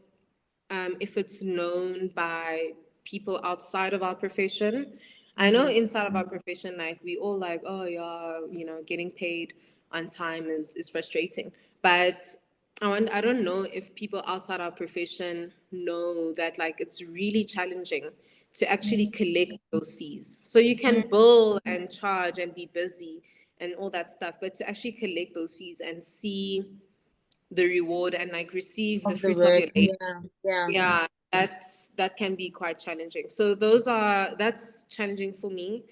if it's known by people outside of our profession. I know inside of our profession, like, we all like, oh yeah, you know, getting paid on time is frustrating. But I don't know if people outside our profession know that, like, it's really challenging to actually collect those fees. So you can bill and charge and be busy and all that stuff, but to actually collect those fees and see the reward and like receive the fruits of your labor, yeah, that can be quite challenging. So that's challenging for me.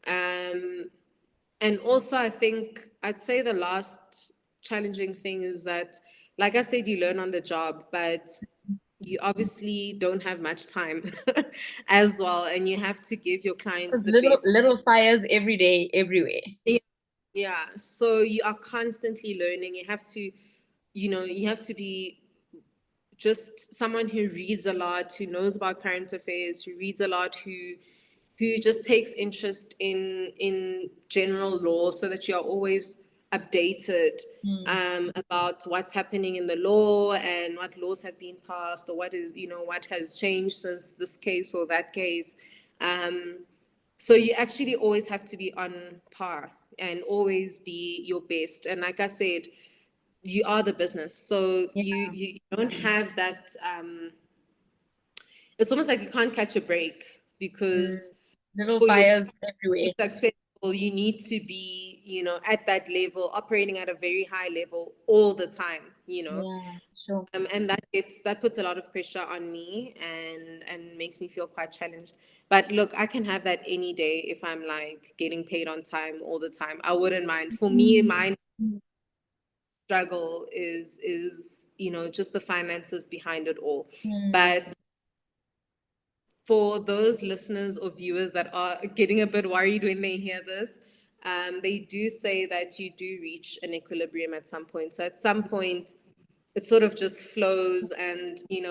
And also, I think I'd say the last challenging thing is that, like I said, you learn on the job, but you obviously don't have much time as well, and you have to give your clients the best. Little fires every day, everywhere. Yeah, so you are constantly learning. You have to, you have to be just someone who reads a lot, who knows about current affairs, who reads a lot, who just takes interest in general law, so that you are always updated about what's happening in the law and what laws have been passed, or what has changed since this case or that case. So you actually always have to be on par and always be your best. And like I said, you are the business, so you don't have that. It's almost like you can't catch a break, because little for you fires to everywhere. be successful, you need to be, at that level, operating at a very high level all the time. Yeah, sure. And that puts a lot of pressure on me, and makes me feel quite challenged. But look, I can have that any day if I'm like getting paid on time all the time. I wouldn't mind. For me, my struggle is just the finances behind it all. But for those listeners or viewers that are getting a bit worried when they hear this, they do say that you do reach an equilibrium at some point. So at some point, it sort of just flows, and you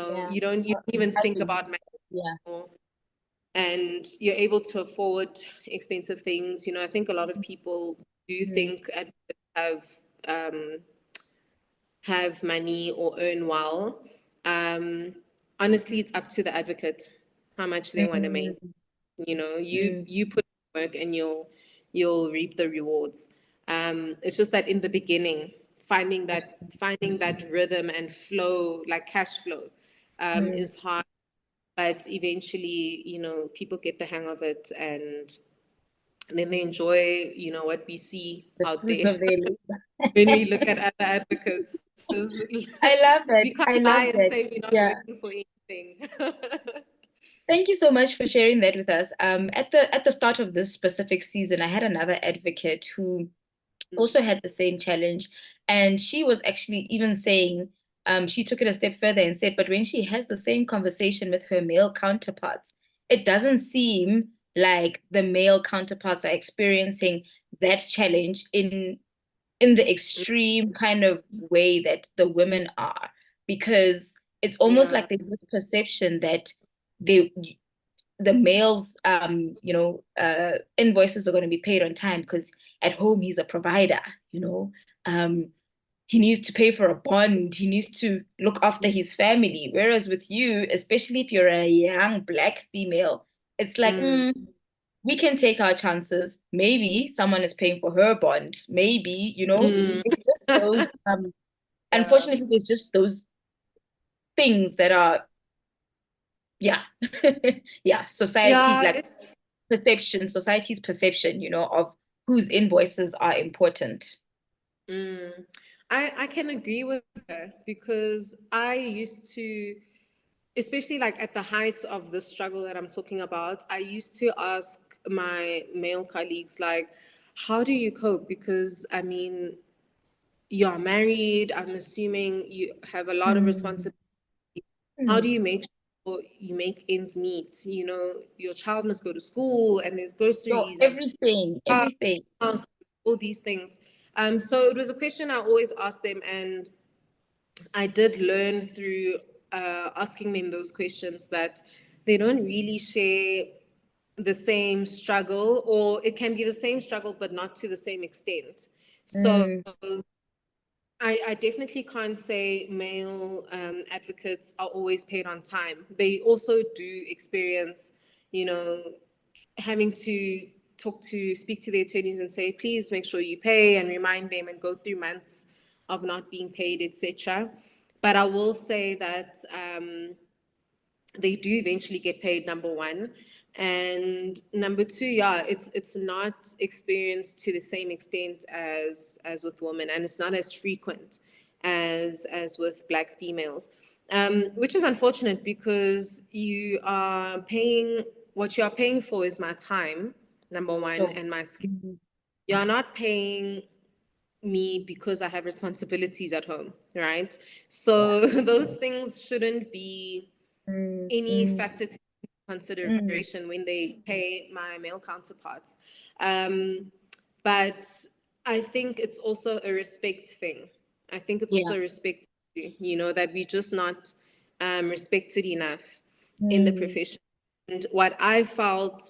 don't even think about money anymore, and you're able to afford expensive things. I think a lot of people do think advocates have money or earn well. Honestly, it's up to the advocate how much they want to make. You put in work, and you'll reap the rewards. It's just that in the beginning, finding that rhythm and flow, like cash flow, is hard. But eventually, people get the hang of it, and then they enjoy, what we see out there when we look at other advocates. I love it. We can't lie and say we're not working for anything. Thank you so much for sharing that with us. At the start of this specific season, I had another advocate who also had the same challenge, and she was actually even saying, she took it a step further and said, but when she has the same conversation with her male counterparts, it doesn't seem like the male counterparts are experiencing that challenge in the extreme kind of way that the women are, because it's almost Yeah. like there's this perception that they the male's invoices are going to be paid on time because at home he's a provider, you know. He needs to pay for a bond, he needs to look after his family. Whereas with you, especially if you're a young black female, it's like, we can take our chances. Maybe someone is paying for her bond. Maybe, Mm. it's just those Yeah. unfortunately, there's just those things that are, yeah. Yeah, society, Yeah, like it's perception, society's perception, of whose invoices are important. mm, I can agree with her because I used to, especially like at the height of the struggle that I'm talking about, I used to ask my male colleagues like, how do you cope? Because I mean, you are married, I'm assuming you have a lot of Mm, responsibility. How do mm. you make sure you make ends meet? Your child must go to school and there's So groceries and everything, house, everything. all these things. So it was a question I always asked them, and I did learn through asking them those questions that they don't really share the same struggle, or it can be the same struggle, but not to the same extent. So Mm, I definitely can't say male advocates are always paid on time. They also do experience, you know, having to speak to the attorneys and say, please make sure you pay and remind them and go through months of not being paid, etc. But I will say that they do eventually get paid, number one. And number two, yeah, it's not experienced to the same extent as with women, and it's not as frequent as with black females, which is unfortunate because you are paying what you are paying for is my time, number one, so, and my skill. mm, You're not paying me because I have responsibilities at home, right? yeah. So those things shouldn't be Mm, any mm, factor to mm. consideration when they pay my male counterparts. But I think it's also a respect thing. I think it's Yeah. also a respect, that we're just not respected enough in the Mm, profession. And what I felt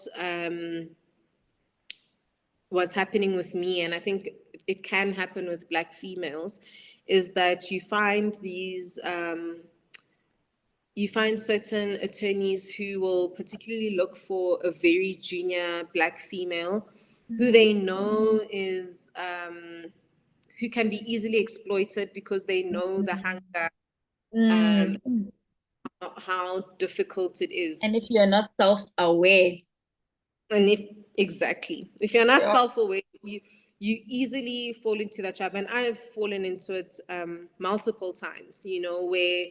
was happening with me, and I think it can happen with black females, is that you find certain attorneys who will particularly look for a very junior black female who they know is who can be easily exploited because they know the mm, hunger, um, mm. how difficult it is. And if you're not self-aware, And if you're not yeah. self-aware, you easily fall into that trap. And I have fallen into it multiple times, where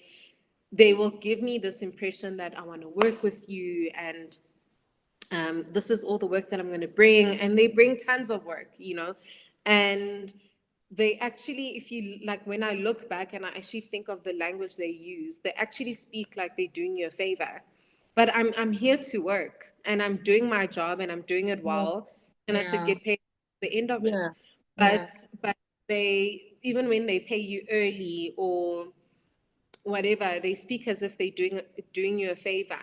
they will give me this impression that I want to work with you, and this is all the work that I'm going to bring. And they bring tons of work, and they actually, if you like, when I look back and I actually think of the language they use, they actually speak like they're doing you a favor. But I'm here to work and I'm doing my job and I'm doing it Yeah. well, and I should Yeah. get paid at the end of it. Yeah. Yeah. But they, even when they pay you early or whatever, they speak as if they're doing you a favor,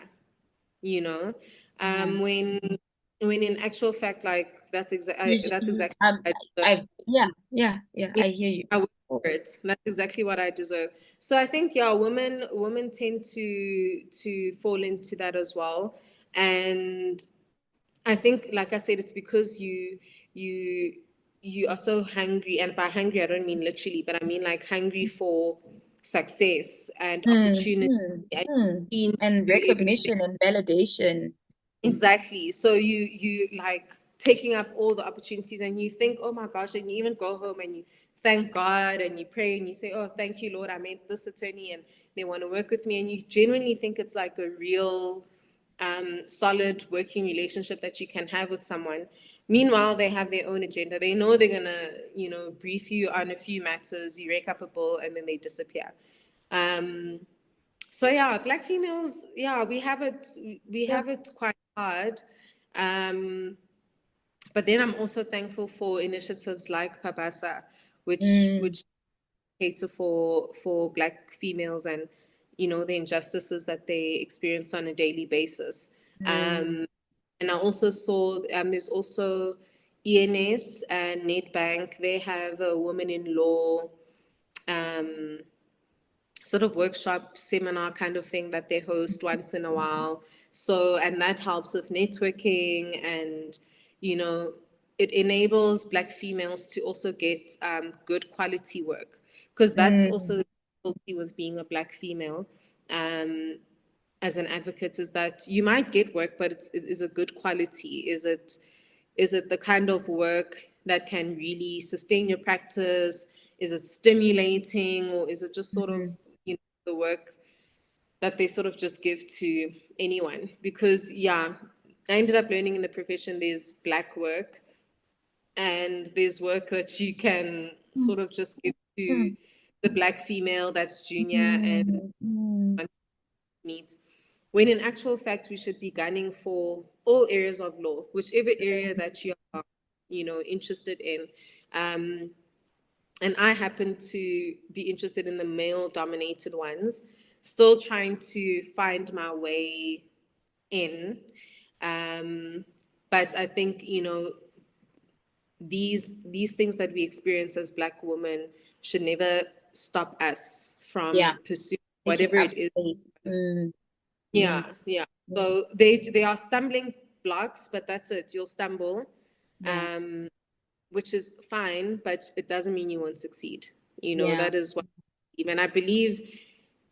you know Yeah. when in actual fact, like, that's Usually, exactly what I deserve. yeah, yeah, yeah, Yeah, I hear you. I work for it. That's exactly what I deserve. So I think, yeah, women tend to fall into that as well. And I think, like I said, it's because you you are so hungry, and by hungry I don't mean literally, but I mean like hungry for success and Hmm, opportunity hmm, and hmm. keen And to everything. recognition and validation. Exactly. So you like taking up all the opportunities, and you think, oh my gosh, and you even go home and you thank God and you pray and you say, oh, thank you, Lord, I met this attorney and they want to work with me, and you genuinely think it's like a real solid working relationship that you can have with someone. Meanwhile, they have their own agenda. They know they're gonna, brief you on a few matters, you rake up a bill, and then they disappear. Um, so yeah, black females, yeah, we Yeah. have it quite hard. Um, but then I'm also thankful for initiatives like PABASA, which Mm, which cater for black females, and the injustices that they experience on a daily basis. And I also saw there's also ENS and Nedbank. They have a women in law sort of workshop seminar kind of thing that they host once in a while. So, and that helps with networking, and it enables Black females to also get good quality work, because that's also the difficulty with being a Black female as an advocate, is that you might get work, but is it good quality? Is it the kind of work that can really sustain your practice? Is it stimulating, or is it just sort of the work that they sort of just give to anyone? Because I ended up learning in the profession there's Black work, and there's work that you can sort of just give to the Black female that's junior and meet, when in actual fact we should be gunning for all areas of law, whichever area that you are interested in. And I happen to be interested in the male-dominated ones, still trying to find my way in. But I think, these things that we experience as Black women should never stop us from pursuing whatever it is. So they are stumbling blocks, but that's it. You'll stumble. Which is fine, but it doesn't mean you won't succeed. That is what I believe. And I believe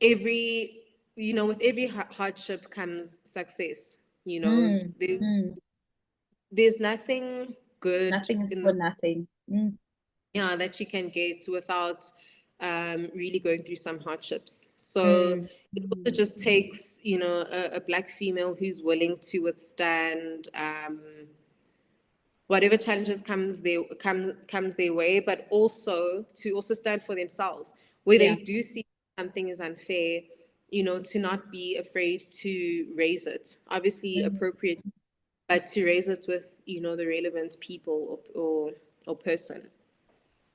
with every hardship comes success. There's nothing good. Nothing is for nothing. That you can get without really going through some hardships. So it also just takes, a Black female who's willing to withstand whatever challenges comes their way, but also to stand for themselves, where they do see something is unfair, to not be afraid to raise it, obviously appropriate, but to raise it with the relevant people or person.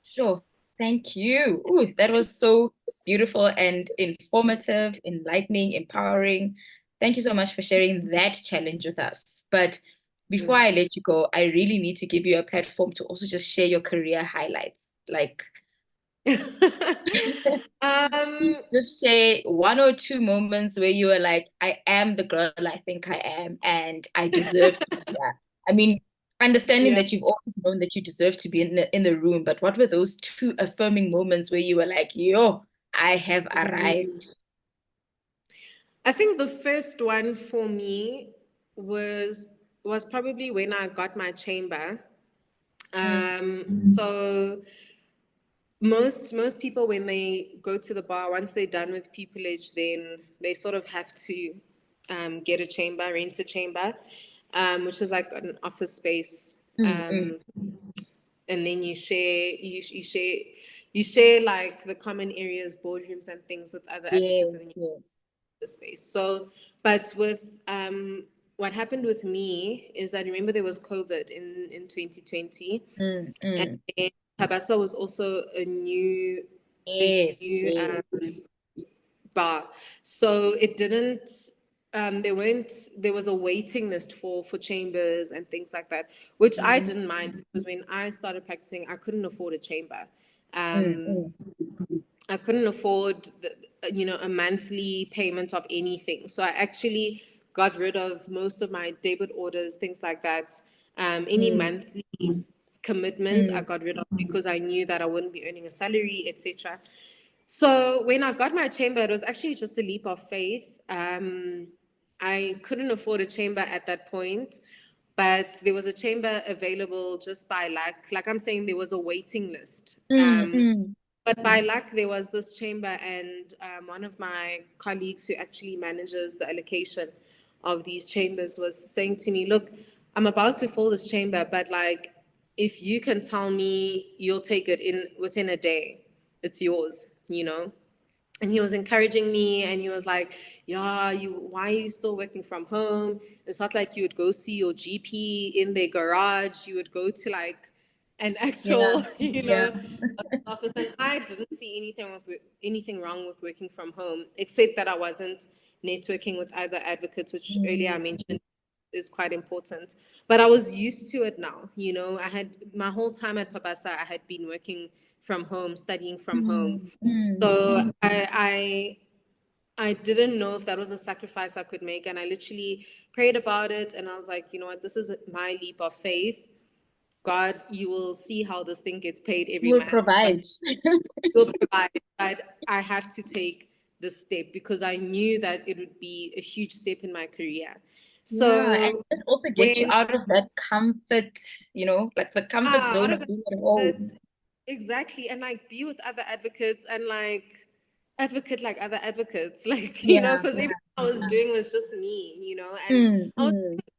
Sure. Thank you. Ooh, that was so beautiful and informative, enlightening, empowering. Thank you so much for sharing that challenge with us. But before I let you go, I really need to give you a platform to also just share your career highlights. Like, just share 1 or 2 moments where you were like, I am the girl I think I am, and I deserve to be here. I mean, understanding that you've always known that you deserve to be in the room, but what were those 2 affirming moments where you were like, yo, I have arrived? I think the first one for me was probably when I got my chamber. So most people, when they go to the bar, once they're done with pupillage, then they sort of have to get a chamber, rent a chamber, which is like an office space. And then you share like the common areas, boardrooms and things with other advocates in the space. So, but with what happened with me is that, remember, there was COVID in 2020, and PABASA was also a new bar. So it didn't. There was a waiting list for chambers and things like that, which I didn't mind, because when I started practicing, I couldn't afford a chamber. I couldn't afford a monthly payment of anything. So I actually got rid of most of my debit orders, things like that. Any monthly commitment I got rid of, because I knew that I wouldn't be earning a salary, etc. So when I got my chamber, it was actually just a leap of faith. I couldn't afford a chamber at that point, but there was a chamber available just by luck. Like I'm saying, there was a waiting list. But by luck, there was this chamber, and one of my colleagues who actually manages the allocation of these chambers was saying to me, look, I'm about to fill this chamber, but like, if you can tell me you'll take it within a day, it's yours, And he was encouraging me, and he was like, yeah, why are you still working from home? It's not like you would go see your GP in their garage. You would go to like an actual, Yeah. office. And I didn't see anything wrong with working from home, except that I wasn't networking with other advocates, which earlier I mentioned is quite important. But I was used to it now. I had my whole time at PABASA, I had been working from home, studying from home. So I didn't know if that was a sacrifice I could make. And I literally prayed about it. And I was like, you know what, this is my leap of faith. God, you will see how this thing gets paid every month. Provide. Will provide. But I have to take this step because I knew that it would be a huge step in my career. So and this also gets you out of that comfort, like the comfort zone of being at home. Exactly. And like be with other advocates and like advocate like other advocates, like, because everything I was doing was just me, and I was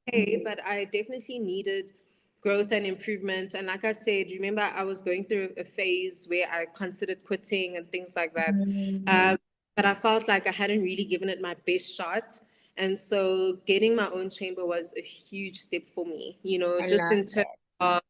okay, but I definitely needed growth and improvement. And like I said, remember, I was going through a phase where I considered quitting and things like that. But I felt like I hadn't really given it my best shot. And so getting my own chamber was a huge step for me, just in terms of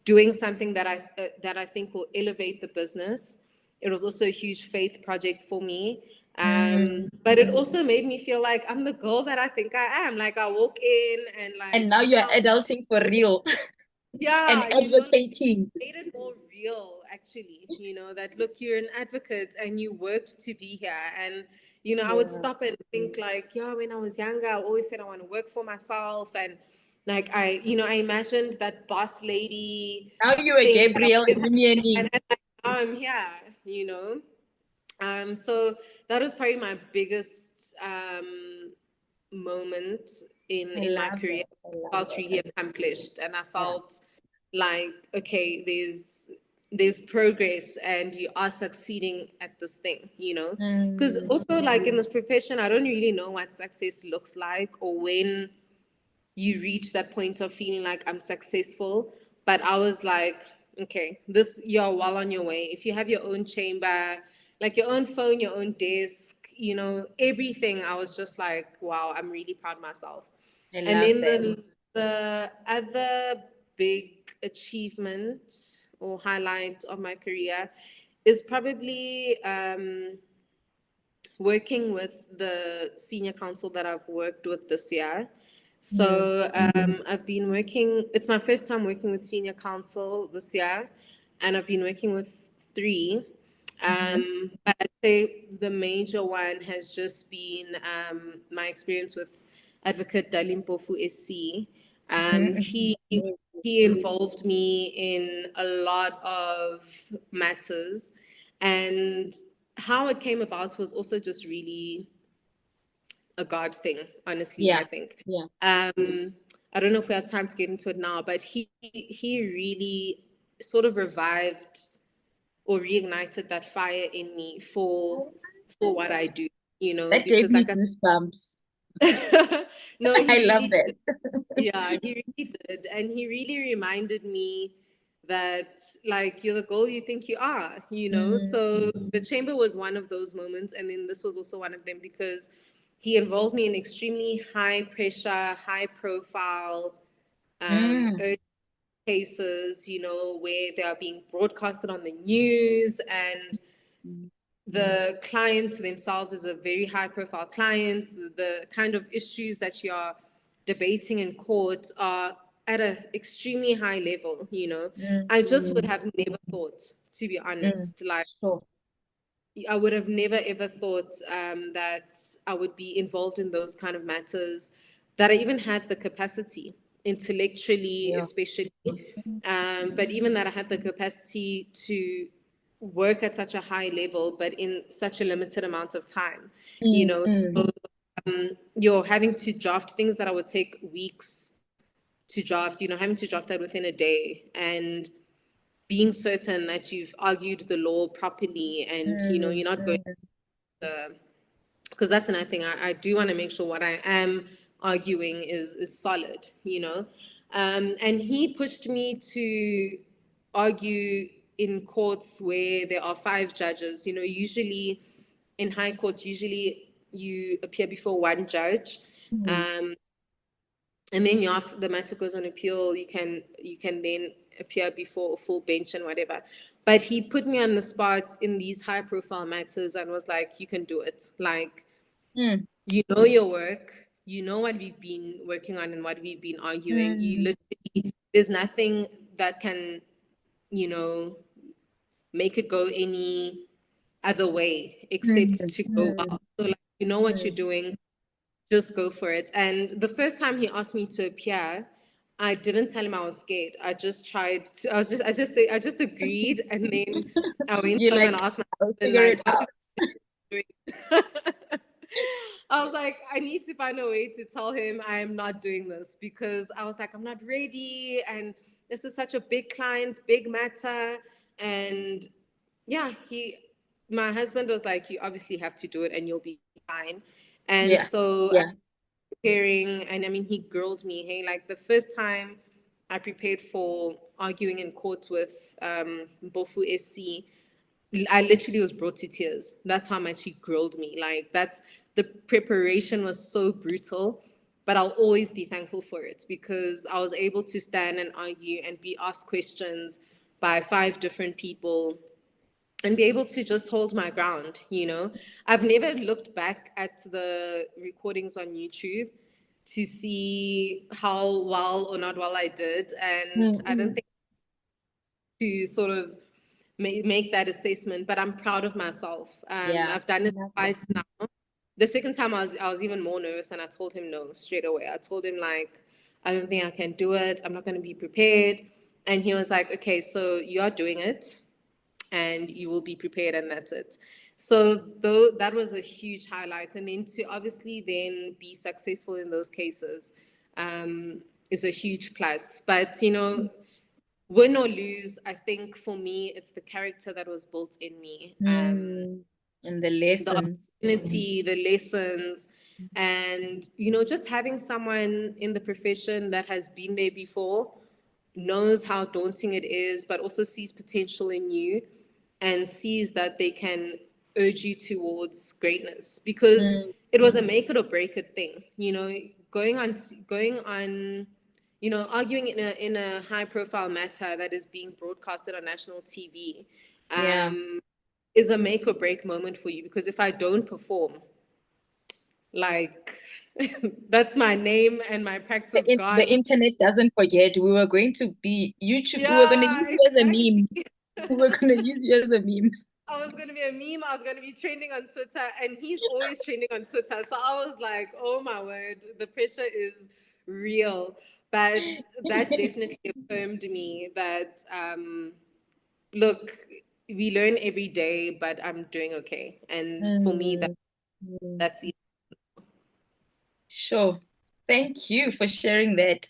doing something that I think will elevate the business. It was also a huge faith project for me. But it also made me feel like I'm the girl that I think I am. Like I walk in and like. And now you're adulting for real. Yeah. And advocating. Made it more real, actually. That look, you're an advocate and you worked to be here. And, I would stop and think like, when I was younger, I always said I want to work for myself. And like I imagined that boss lady. Now you are Gabriel and now I'm here, So that was probably my biggest moment in my career. I felt really accomplished, and I felt like, okay, there's progress and you are succeeding at this thing, because also like in this profession, I don't really know what success looks like or when you reach that point of feeling like I'm successful. But I was like, okay, you're well on your way. If you have your own chamber, like your own phone, your own desk, everything, I was just like, wow, I'm really proud of myself. And then the other big achievement or highlight of my career is probably working with the senior counsel that I've worked with this year. So I've been working, it's my first time working with senior counsel this year, and I've been working with 3. But I'd say the major one has just been my experience with Advocate Dalimpofu SC. He involved me in a lot of matters, and how it came about was also just really a God thing, honestly, I think. I don't know if we have time to get into it now, but he really sort of revived or reignited that fire in me for what I do, That because gave me like goosebumps. No, I love that. Yeah, he really did. And he really reminded me that like you're the girl you think you are, So the chamber was one of those moments, and then this was also one of them because he involved me in extremely high pressure, high profile urgent cases, where they are being broadcasted on the news, and the client themselves is a very high profile client. The kind of issues that you are debating in court are at an extremely high level, I just would have never thought, to be honest, like I would have never ever thought that I would be involved in those kind of matters, that I even had the capacity intellectually, especially, but even that I had the capacity to work at such a high level, but in such a limited amount of time, So you're having to draft things that I would take weeks to draft, having to draft that within a day, and being certain that you've argued the law properly, and you're not going to, because that's another thing. I do want to make sure what I am arguing is solid, and he pushed me to argue in courts where there are 5 judges. Usually in high courts, you appear before one judge, and then the matter goes on appeal. You can then appear before a full bench and whatever. But he put me on the spot in these high profile matters and was like, you can do it. Like, you know your work, you know what we've been working on and what we've been arguing. You literally, there's nothing that can, you know, make it go any other way except to go well. So like, you know what you're doing, just go for it. And the first time he asked me to appear, I didn't tell him I was scared. I just tried to, I just agreed. And then I went You're home like, and asked my I'll husband, figure like, it what out. am I doing? I was like, I need to find a way to tell him I am not doing this, because I was like, I'm not ready. And this is such a big client, big matter. And yeah, my husband was like, you obviously have to do it and you'll be fine. And Yeah. so I Yeah. was preparing, and I mean, he grilled me. Hey, like the first time I prepared for arguing in court with Mpofu SC, I literally was brought to tears. That's how much he grilled me. Like, the preparation was so brutal, but I'll always be thankful for it, because I was able to stand and argue and be asked questions by 5 different people and be able to just hold my ground, you know. I've never looked back at the recordings on YouTube to see how well or not well I did. And I don't think to sort of make that assessment, but I'm proud of myself. Yeah. I've done it twice now. The second time I was even more nervous, and I told him no straight away. I told him, like, I don't think I can do it. I'm not going to be prepared. And he was like, okay, so you are doing it and you will be prepared, and that's it. So though that was a huge highlight. And then to obviously then be successful in those cases is a huge plus. But, you know, win or lose, I think for me, it's the character that was built in me. And the The lessons. opportunity, the lessons, and, you know, just having someone in the profession that has been there before, knows how daunting it is, but also sees potential in you and sees that they can urge you towards greatness, because it was a make it or break it thing, you know, going on, you know, arguing in a high profile matter that is being broadcasted on national TV. Yeah. Is a make or break moment for you, because if I don't perform, like, that's my name and my practice The gone. internet doesn't forget. We were going to be YouTube. We were going to Yeah, use you as a exactly. meme. We were going to use you as a meme. I was going to be a meme. I was going to be trending on Twitter, and he's always trending on Twitter. So I was like, oh my word, the pressure is real. But that definitely affirmed me that, look, we learn every day, but I'm doing okay. And for me, Mm, that's it. Sure. Thank you for sharing that.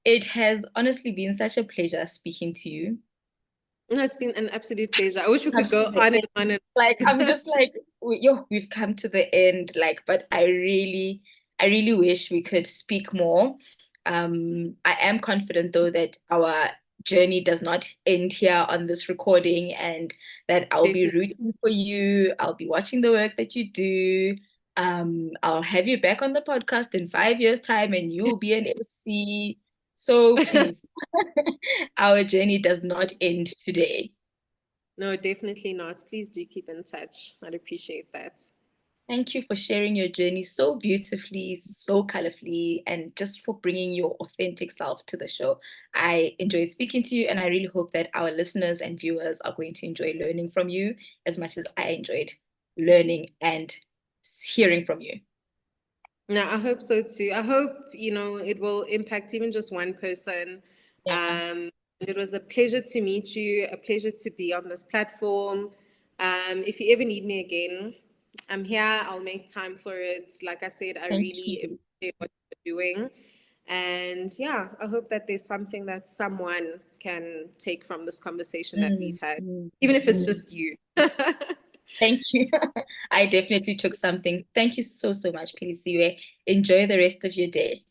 It has honestly been such a pleasure speaking to you. No, it's been an absolute pleasure. I wish we Come could go to the on and end. on and Like, I'm just like, we've come to the end. Like, but I really wish we could speak more. I am confident though that our journey does not end here on this recording, and that I'll be definitely. rooting for you. I'll be watching the work that you do. I'll have you back on the podcast in 5 years' time, and you'll be an MC. So please, our journey does not end today. No, definitely not. Please do keep in touch. I'd appreciate that. Thank you for sharing your journey so beautifully, so colorfully, and just for bringing your authentic self to the show. I enjoyed speaking to you, and I really hope that our listeners and viewers are going to enjoy learning from you as much as I enjoyed learning and hearing from you. No, I hope so too. I hope, you know, it will impact even just one person. Yeah. It was a pleasure to meet you, a pleasure to be on this platform. If you ever need me again, I'm here. I'll make time for it. Like I said, I Thank really you. appreciate what you're doing. And yeah, I hope that there's something that someone can take from this conversation that Mm, we've had, mm, even if it's mm. just you. Thank you. I definitely took something. Thank you so, so much, Philisiwe. Enjoy the rest of your day.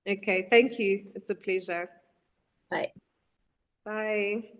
Okay, thank you. It's a pleasure. Bye. Bye.